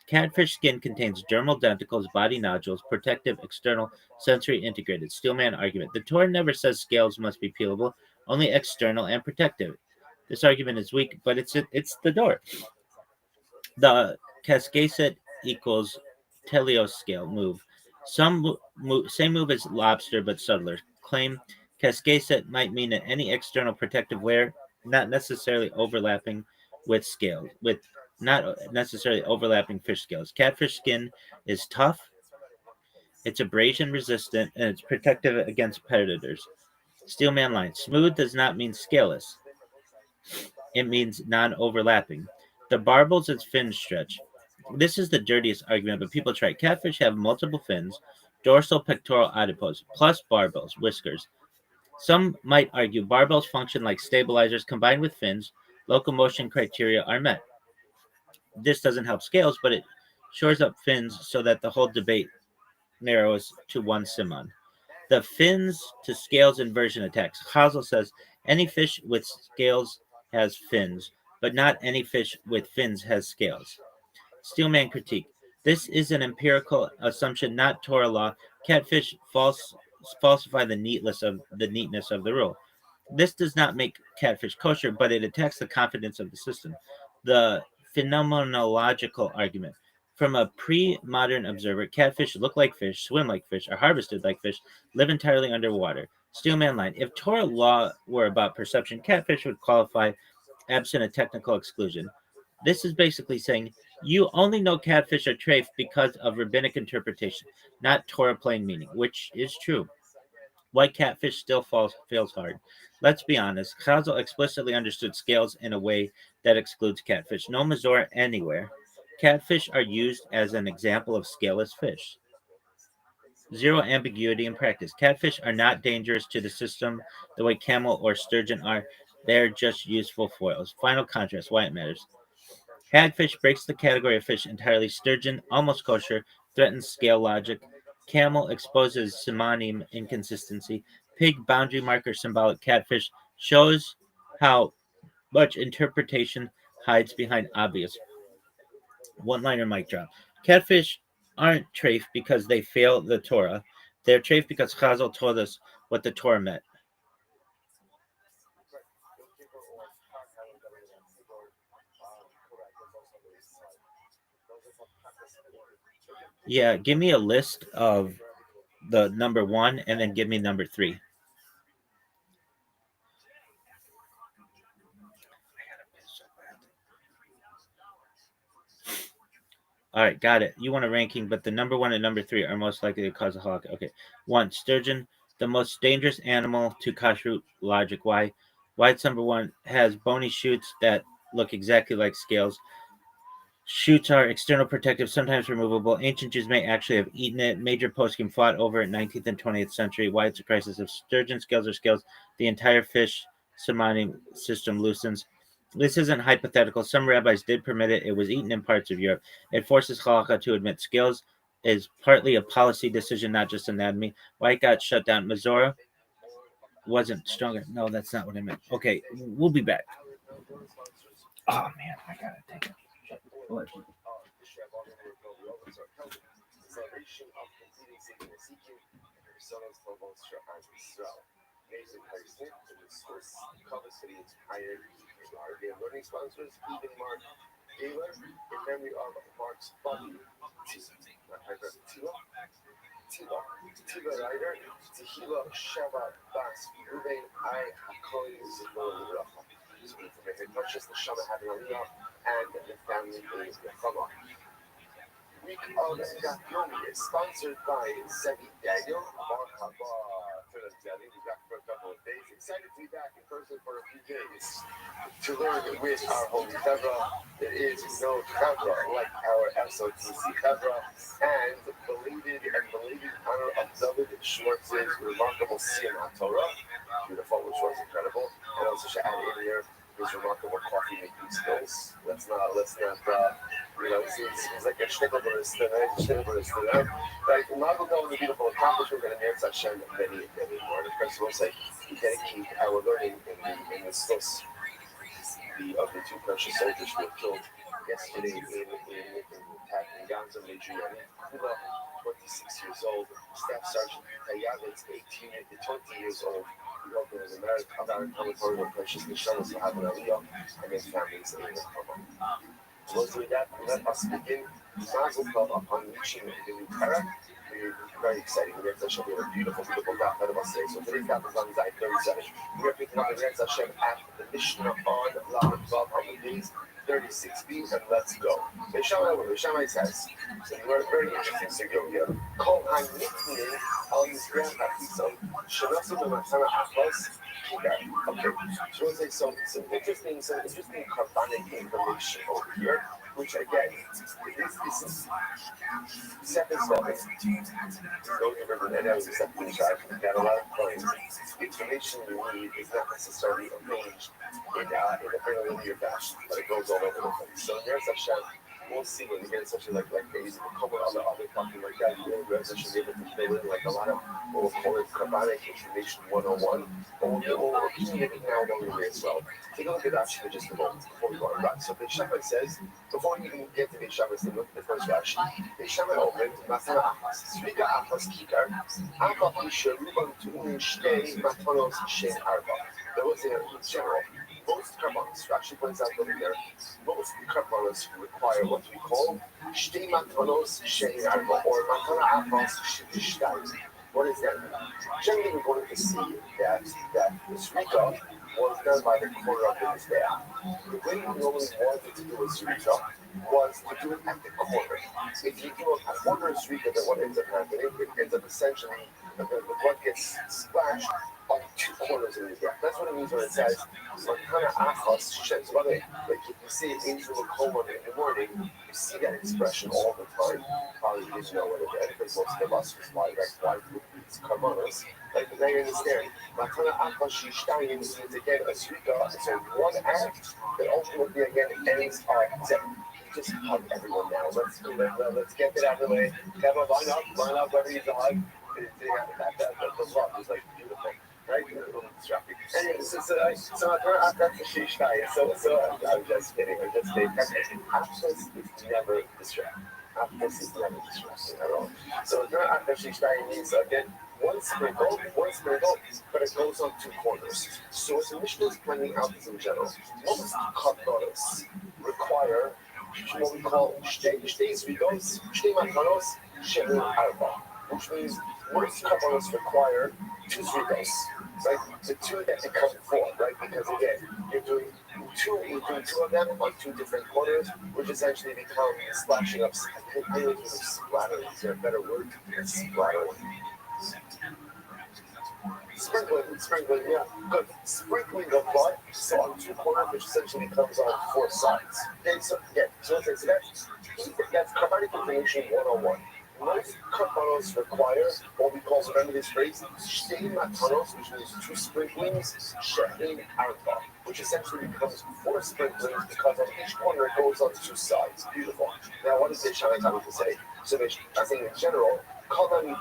Catfish skin contains dermal denticles, body nodules, protective, external, sensory integrated. Steelman argument. The Torah never says scales must be peelable, only external and protective. This argument is weak, but it's the door. The cascade equals teleos scale move. Same move as lobster, but subtler. Claim cascade might mean that any external protective layer, not necessarily overlapping with scales, with not necessarily overlapping fish scales. Catfish skin is tough, it's abrasion resistant, and it's protective against predators. Steelman line. Smooth does not mean scaleless. It means non-overlapping. The barbels is fin stretch. This is the dirtiest argument, but people try. Catfish have multiple fins, dorsal, pectoral, adipose, plus barbels, whiskers. Some might argue barbels function like stabilizers combined with fins. Locomotion criteria are met. This doesn't help scales, but it shores up fins so that the whole debate narrows to one simon. The fins to scales inversion attacks. Hazel says any fish with scales has fins, but not any fish with fins has scales. Steelman critique. This is an empirical assumption, not Torah law. Catfish falsify the neatness of the rule. This does not make catfish kosher, but it attacks the confidence of the system. The phenomenological argument. From a pre-modern observer, catfish look like fish, swim like fish, are harvested like fish, live entirely underwater. Steelman line. If Torah law were about perception, catfish would qualify absent a technical exclusion. This is basically saying you only know catfish are treif because of rabbinic interpretation, not Torah plain meaning, which is true. White catfish still fails hard. Let's be honest, Chazal explicitly understood scales in a way that excludes catfish. No Mazor anywhere. Catfish are used as an example of scaleless fish. Zero ambiguity in practice. Catfish are not dangerous to the system the way camel or sturgeon are. They're just useful foils. Final contrast, why it matters. Hagfish breaks the category of fish entirely. Sturgeon, almost kosher, threatens scale logic. Camel exposes simonim inconsistency. Pig, boundary marker symbolic. Catfish shows how much interpretation hides behind obvious. One-liner mic drop. Catfish aren't treif because they fail the Torah. They're treif because Chazal told us what the Torah meant. Yeah, give me a list of the number one and then give me number three. All right, got it. You want a ranking, but the number one and number three are most likely to cause a halakha. Okay. One, sturgeon, the most dangerous animal to kashrut logic. Why? Why it's number one? Has bony shoots that look exactly like scales. Shoots are external protective, sometimes removable. Ancient Jews may actually have eaten it. Major poskim fought over it in 19th and 20th century. Why it's a crisis. If sturgeon scales are scales, the entire fish samani system loosens. This isn't hypothetical. Some rabbis did permit it. It was eaten in parts of Europe. It forces halakha to admit scales is partly a policy decision, not just anatomy. Why it got shut down. Mazora wasn't stronger. No, that's not what I meant. Okay, we'll be back. Oh, man, I got to take it. Salvation of completing Seeking Seeking, Personas Lobos and Israel. Amazing person in this course covers for the entire our learning sponsors, even Mark Taylor, in memory of Mark's body. Tila Ryder, Tehila Shava Bas, Ruben I Hakoli Zimor Rafa. So we can purchase the Shama having Aliyah and the family is Yachama. Week of Yom is sponsored by Zevi Daniel. Marhaba to the Zevi. We're back for a couple of days. Excited to be back in person for a few days to learn with our holy Chevra. There is no Chevra like our SOTC Chevra. And belated honor of David Schwartz's remarkable Siyam Torah. Beautiful, which was incredible. And also should add in here his remarkable coffee making skills. Let's not it seems like a shtickleburst tonight. Like, Mazel Tov is a beautiful accomplishment, and Meretz Hashem many more. And of course, we'll say we dedicate our learning in the source of the two precious soldiers who were killed yesterday in attack in Gaza, Adriana Kula, 26 years old, Staff Sergeant Tayavitz, 20 years old. We hope that as a married common of precious Nishanas will have an aliyah and their families in the Kama. Close with that, let us begin. Mazel Tov upon reaching the new Torah. We're very exciting. We have a beautiful daf out of us today. So today's daf is on Zayt 37. We are picking up the Meretz Hashem at the Mishnah on Lamed Vav on the days 36b, and let's go. Beishamai says, so we learned a very interesting signal here. Kol HaNitnin al Yisrael HaKisam Shanasu B'Matana Achos. Okay, so we'll take some interesting carbonic information over here, which again, this is second step. Don't remember that was the second chart. We got a lot of points. The information you need is not necessarily arranged in a very linear fashion, but it goes all over the place. So there's Hashem we'll see when we get especially like days a couple other company like that, we'll be able to fill in like a lot of what we'll call it Kabbalic information 101. But we'll keep it now while we're as well. Take a look at that for just a moment before we go on back. So the Shammai says, before we even get to the Shammai, let's look at the first Rashi. The Shammai opened, Matana Achas, Srika Achas Kikar, Achas Sheruban Tunin Shtei Matanos Shen Arba. That was in general. Most karbanos, Rashi points out over there, most karbanos require what we call Shtei Matanos Shen Arba, or Matana Achas Shtai. What is that? Generally, we're going to see that the Srika was done by the corner of the Mizbeach. The way we normally wanted to do a Srika was to do it at the corner. If you do a corner Srika, then what ends up happening? It ends up essentially, the blood gets splashed on two corners of the Mizbeach. That's what it means when it says, Makana Achos Shem. Like if you see it into a coma in the morning, you see that expression all the time. Probably didn't know what it is, because most of us was like these karmanos. Like, now you understand. Matana Achos Shishtayin means again a Srika. So one act that ultimately again ends our set. Just hug everyone now. Let's get it out of the way. Have a line up, whether he's a hug. The love is like beautiful. Right? A little distracting. Anyway, so I'm just kidding. I'm just saying. Achos is never distracting. Achos is never distracting at all. So Achos means again one sprinkle, but it goes on two corners. So as the Mishnah is pointing out this in general, most karbanos require what we call shtei zvidos, shtei matanos, she'u arba, which means most karbanos require two zvidos, right? The two that become four, right? Because again, you're doing two of them on two different corners, which essentially become splashing up. I think splattering. Is there a better word? Splattering. Sprinkling, yeah, good. Sprinkling of blood, so on two corners, which essentially comes on four sides. Okay, so that's Kabbalic information 101. Most karbanos require what we call, remember this phrase, shtei matanos, which means two sprinklings, she'in arba, which essentially becomes four sprinklings because on each corner it goes on two sides. Beautiful. Now, what does the Shammai tell me to say? So, I think in general, so the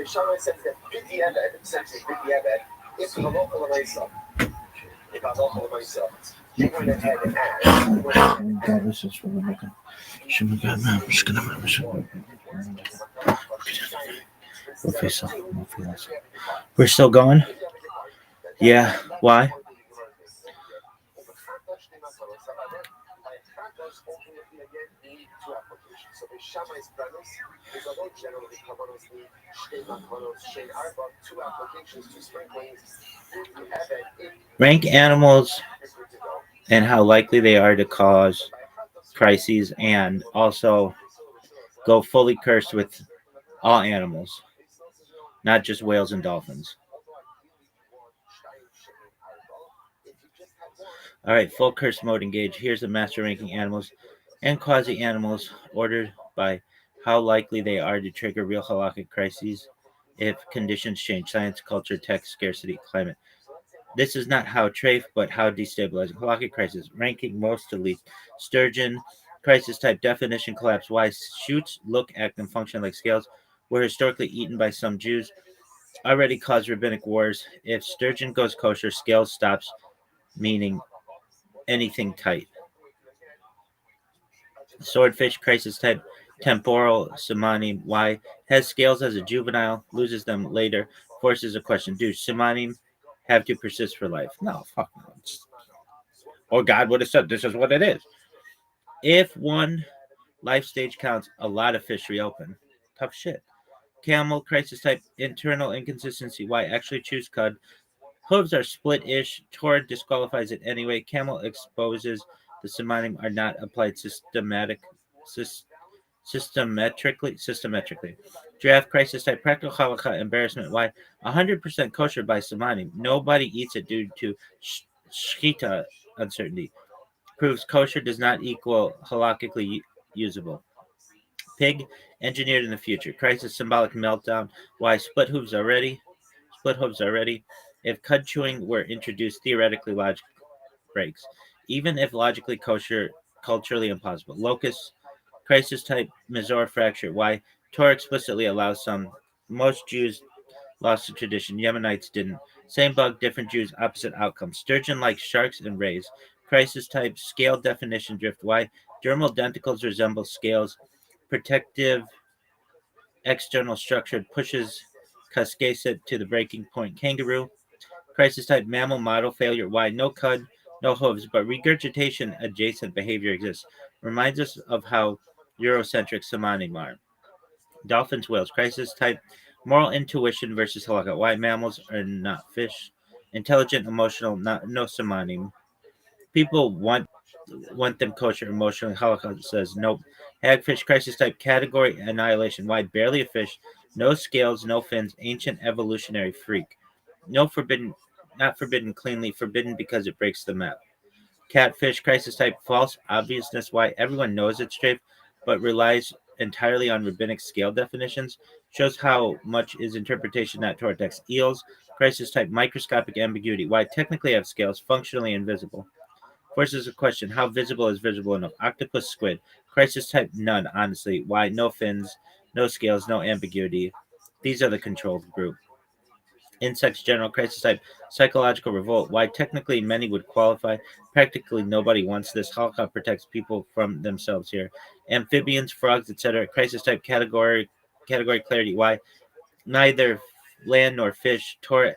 Shammai says that B'diavad, essentially B'diavad, is halakha l'maisa. If halakha l'maisa, you went ahead and add. This is what we're looking. I'm just gonna. We're still going? Yeah. Why? So the Shammai's premise is although generally karbanos need shtei matanos, she'in arba, two applications, two sprinklings, Rank animals and how likely they are to cause crises, and also go fully cursed with all animals, not just whales and dolphins. All right, full curse mode engaged. Here's the master ranking animals and quasi animals ordered by how likely they are to trigger real halakhic crises if conditions change: science, culture, text, scarcity, climate. This is not how trafe, but how destabilizing. Halakhic crisis. Ranking most to least. Sturgeon. Crisis type. Definition collapse. Why shoots look, act, and function like scales were historically eaten by some Jews. Already caused rabbinic wars. If sturgeon goes kosher, scales stops meaning anything tight. Swordfish. Crisis type. Temporal. Simanim. Why has scales as a juvenile, loses them later, forces a question. Do Simanim have to persist for life? No, fuck no. Or God would have said this is what it is. If one life stage counts, a lot of fish reopen. Tough shit. Camel, crisis type, internal inconsistency. Why actually choose cud? Hooves are split-ish. Torah disqualifies it anyway. Camel exposes the simanim are not applied systematically. Giraffe, crisis type, practical halakha, embarrassment. Why 100% kosher by simanim? Nobody eats it due to shchita uncertainty. Proves kosher does not equal halakhically usable. Pig, engineered in the future. Crisis, symbolic meltdown. Why split hooves already? If cud chewing were introduced, theoretically logic breaks. even if logically kosher, culturally impossible. Locust, crisis type, Mizor fracture. Why? Torah explicitly allows some. Most Jews lost to tradition. Yemenites didn't. Same bug, different Jews, opposite outcomes. Sturgeon like sharks and rays. Crisis type, scale definition drift. Why? Dermal denticles resemble scales. Protective external structure pushes cascade to the breaking point. Kangaroo, crisis type mammal model failure. Why? No cud, no hooves, but regurgitation adjacent behavior exists. Reminds us of how Eurocentric Samanim are. Dolphins, whales, crisis type moral intuition versus halakha. Why magmals are not fish. Intelligent, emotional, not no Samanim. People want them kosher emotionally. Halakha says nope. Hagfish, crisis type category annihilation. Why? Barely a fish. No scales, no fins. Ancient evolutionary freak. No forbidden, not forbidden cleanly. Forbidden because it breaks the map. Catfish, crisis type false obviousness. Why? Everyone knows it's strafe, but relies entirely on rabbinic scale definitions. Shows how much is interpretation, not Torah text. Eels, crisis type microscopic ambiguity. Why? Technically have scales, functionally invisible. Forces a question: how visible is visible enough? Octopus, squid, crisis type none. Honestly, why? No fins, no scales, no ambiguity. These are the controlled group. Insects, general crisis type, psychological revolt. Why? Technically, many would qualify. Practically, nobody wants this. Halakha protects people from themselves here. Amphibians, frogs, etc. Crisis type category clarity. Why? Neither land nor fish. Torah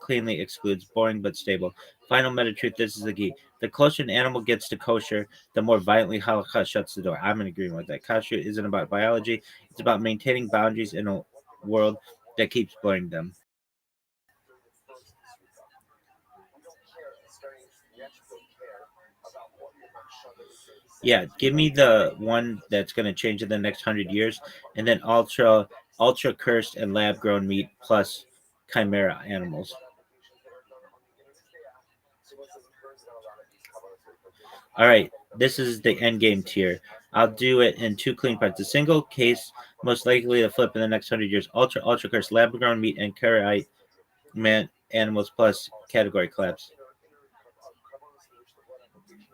cleanly excludes. Boring but stable. Final meta truth. This is the key. The closer an animal gets to kosher, the more violently halakha shuts the door. I'm in agreement with that. Kashrut isn't about biology. It's about maintaining boundaries in a world that keeps blurring them. Yeah, give me the one that's going to change in the next 100 years, and then ultra cursed and lab grown meat plus chimera animals. All right, this is the end game tier. I'll do it in two clean parts. The single case most likely to flip in the next 100 years: ultra cursed lab grown meat and karaite man animals plus category collapse.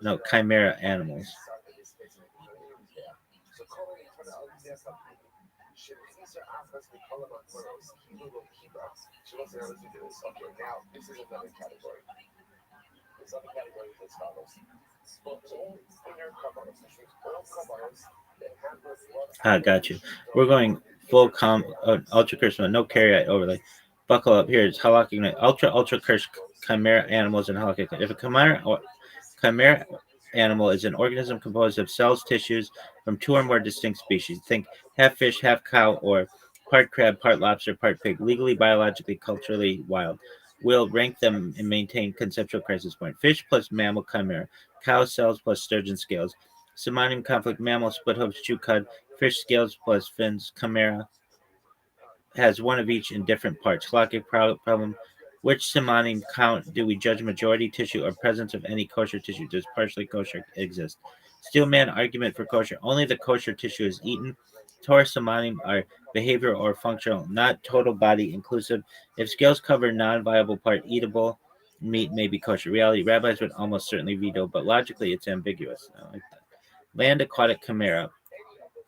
No, chimera animals. Okay, now this is another category. This other category is as follows. All inner covers, which means all covers that have the blood. Got you. We're going full ultra cursed one, no karaite overlay. Buckle up. Here it's halakhic night. Ultra cursed chimera animals and halakhic night. If a chimera animal is an organism composed of cells, tissues from two or more distinct species. Think half fish, half cow, or part crab, part lobster, part pig. Legally, biologically, culturally wild. We'll rank them and maintain conceptual crisis point. Fish plus mammal chimera. Cow cells plus sturgeon scales. Simonim conflict mammal split hooves chew cud. Fish scales plus fins. Chimera has one of each in different parts. Halakhic problem. Which Simonim count do we judge majority tissue or presence of any kosher tissue? Does partially kosher exist? Steelman argument for kosher. Only the kosher tissue is eaten. Torah Simonim are behavioral or functional, not total body inclusive. If scales cover non-viable part, eatable meat may be kosher. Reality, rabbis would almost certainly veto, but logically it's ambiguous. I like that. Land aquatic chimera,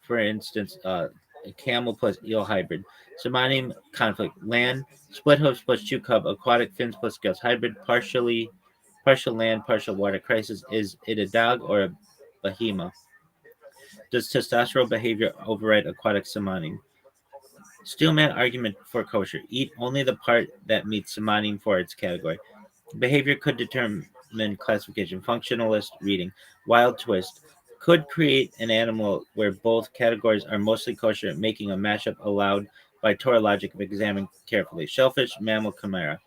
for instance, a camel plus eel hybrid. Simonim conflict. Land, split hooves plus chew cub, aquatic fins plus scales. Hybrid, partial land, partial water. Crisis, is it a dog or a behemoth? Does testosterone behavior override aquatic simonim? Steelman argument for kosher. Eat only the part that meets simonim for its category. Behavior could determine classification. Functionalist reading. Wild twist. Could create an animal where both categories are mostly kosher, making a mashup allowed by Torah logic if examined carefully. Shellfish, mammal, chimera.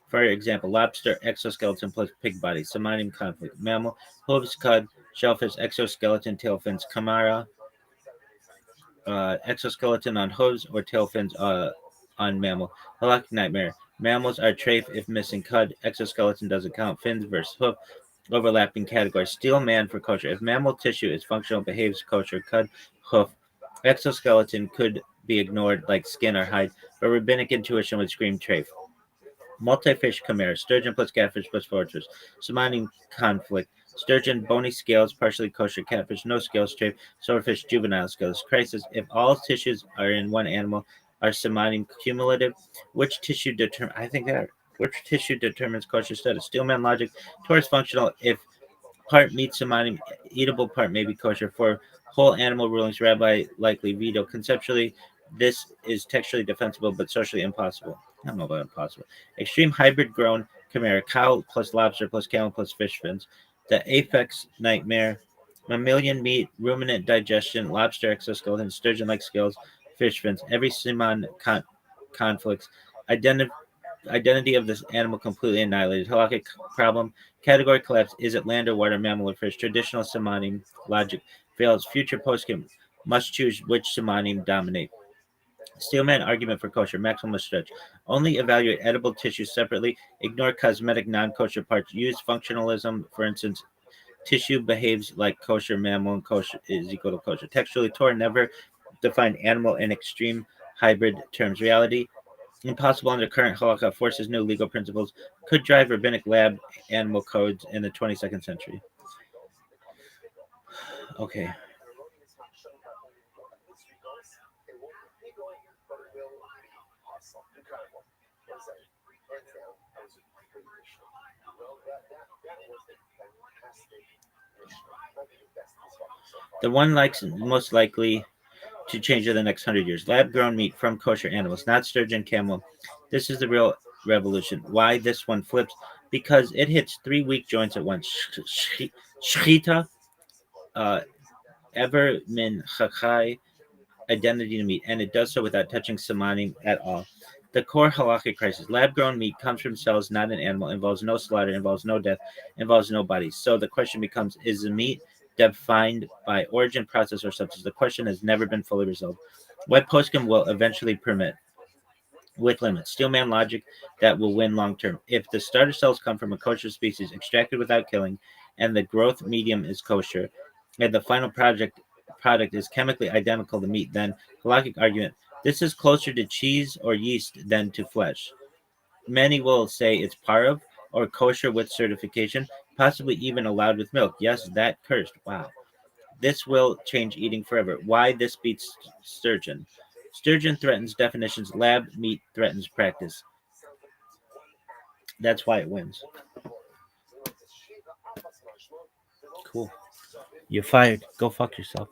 For example, lobster, exoskeleton plus pig body. Simonim conflict. Mammal, hooves, cud, shellfish, exoskeleton, tail fins. Chimera, exoskeleton on hooves or tail fins on mammal. Halakhic nightmare. Mammals are trafe if missing cud. Exoskeleton doesn't count. Fins versus hoof. Overlapping categories. Steel man for kosher. If mammal tissue is functional, behaves kosher. Cud, hoof. Exoskeleton could be ignored like skin or hide, but rabbinic intuition would scream trafe. Multifish chimera. Sturgeon plus catfish plus fortress. Simonim conflict. Sturgeon, bony scales, partially kosher. Catfish, no scales. Trape, swordfish, juvenile scales. Crisis: if all tissues are in one animal, are semanim cumulative? Which tissue determine? I think that which tissue determines kosher status? Steelman logic. Torus functional. If part meat semanim, eatable part may be kosher. For whole animal rulings, rabbi likely veto. Conceptually, this is textually defensible but socially impossible. I don't know about impossible. Extreme hybrid grown chimera, cow plus lobster plus camel plus fish fins. The apex nightmare, mammalian meat, ruminant digestion, lobster exoskeleton, sturgeon-like scales, fish fins. Every siman conflicts. Identi- Identity of this animal completely annihilated. Halakhic problem. Category collapse. Is it land or water, mammal or fish? Traditional semanim logic fails. Future postscript must choose which semanim dominate. Steelman argument for kosher. Maximal stretch. Only evaluate edible tissues separately. Ignore cosmetic non-kosher parts. Use functionalism. For instance, tissue behaves like kosher mammal and kosher is equal to kosher. Textually, Torah never defined animal in extreme hybrid terms. Reality, impossible under current halakha, forces new legal principles, could drive rabbinic lab animal codes in the 22nd century. Okay. The one likes most likely to change in the next 100 years. Lab grown meat from kosher animals, not sturgeon, camel. This is the real revolution. Why this one flips? Because it hits three weak joints at once. Shchita, uh, ever min chachai, identity to meat, and it does so without touching samanim at all. The core halakhic crisis. Lab grown meat comes from cells, not an animal, involves no slaughter, involves no death, involves no body. So the question becomes, is the meat defined by origin, process, or substance? The question has never been fully resolved. What poskim will eventually permit, with limits. Steelman logic that will win long term. If the starter cells come from a kosher species extracted without killing, and the growth medium is kosher, and the final product is chemically identical to meat, then halakhic argument. This is closer to cheese or yeast than to flesh. Many will say it's parov or kosher with certification, possibly even allowed with milk. Yes, that cursed. Wow. This will change eating forever. Why this beats sturgeon? Sturgeon threatens definitions. Lab meat threatens practice. That's why it wins. Cool. You're fired. Go fuck yourself.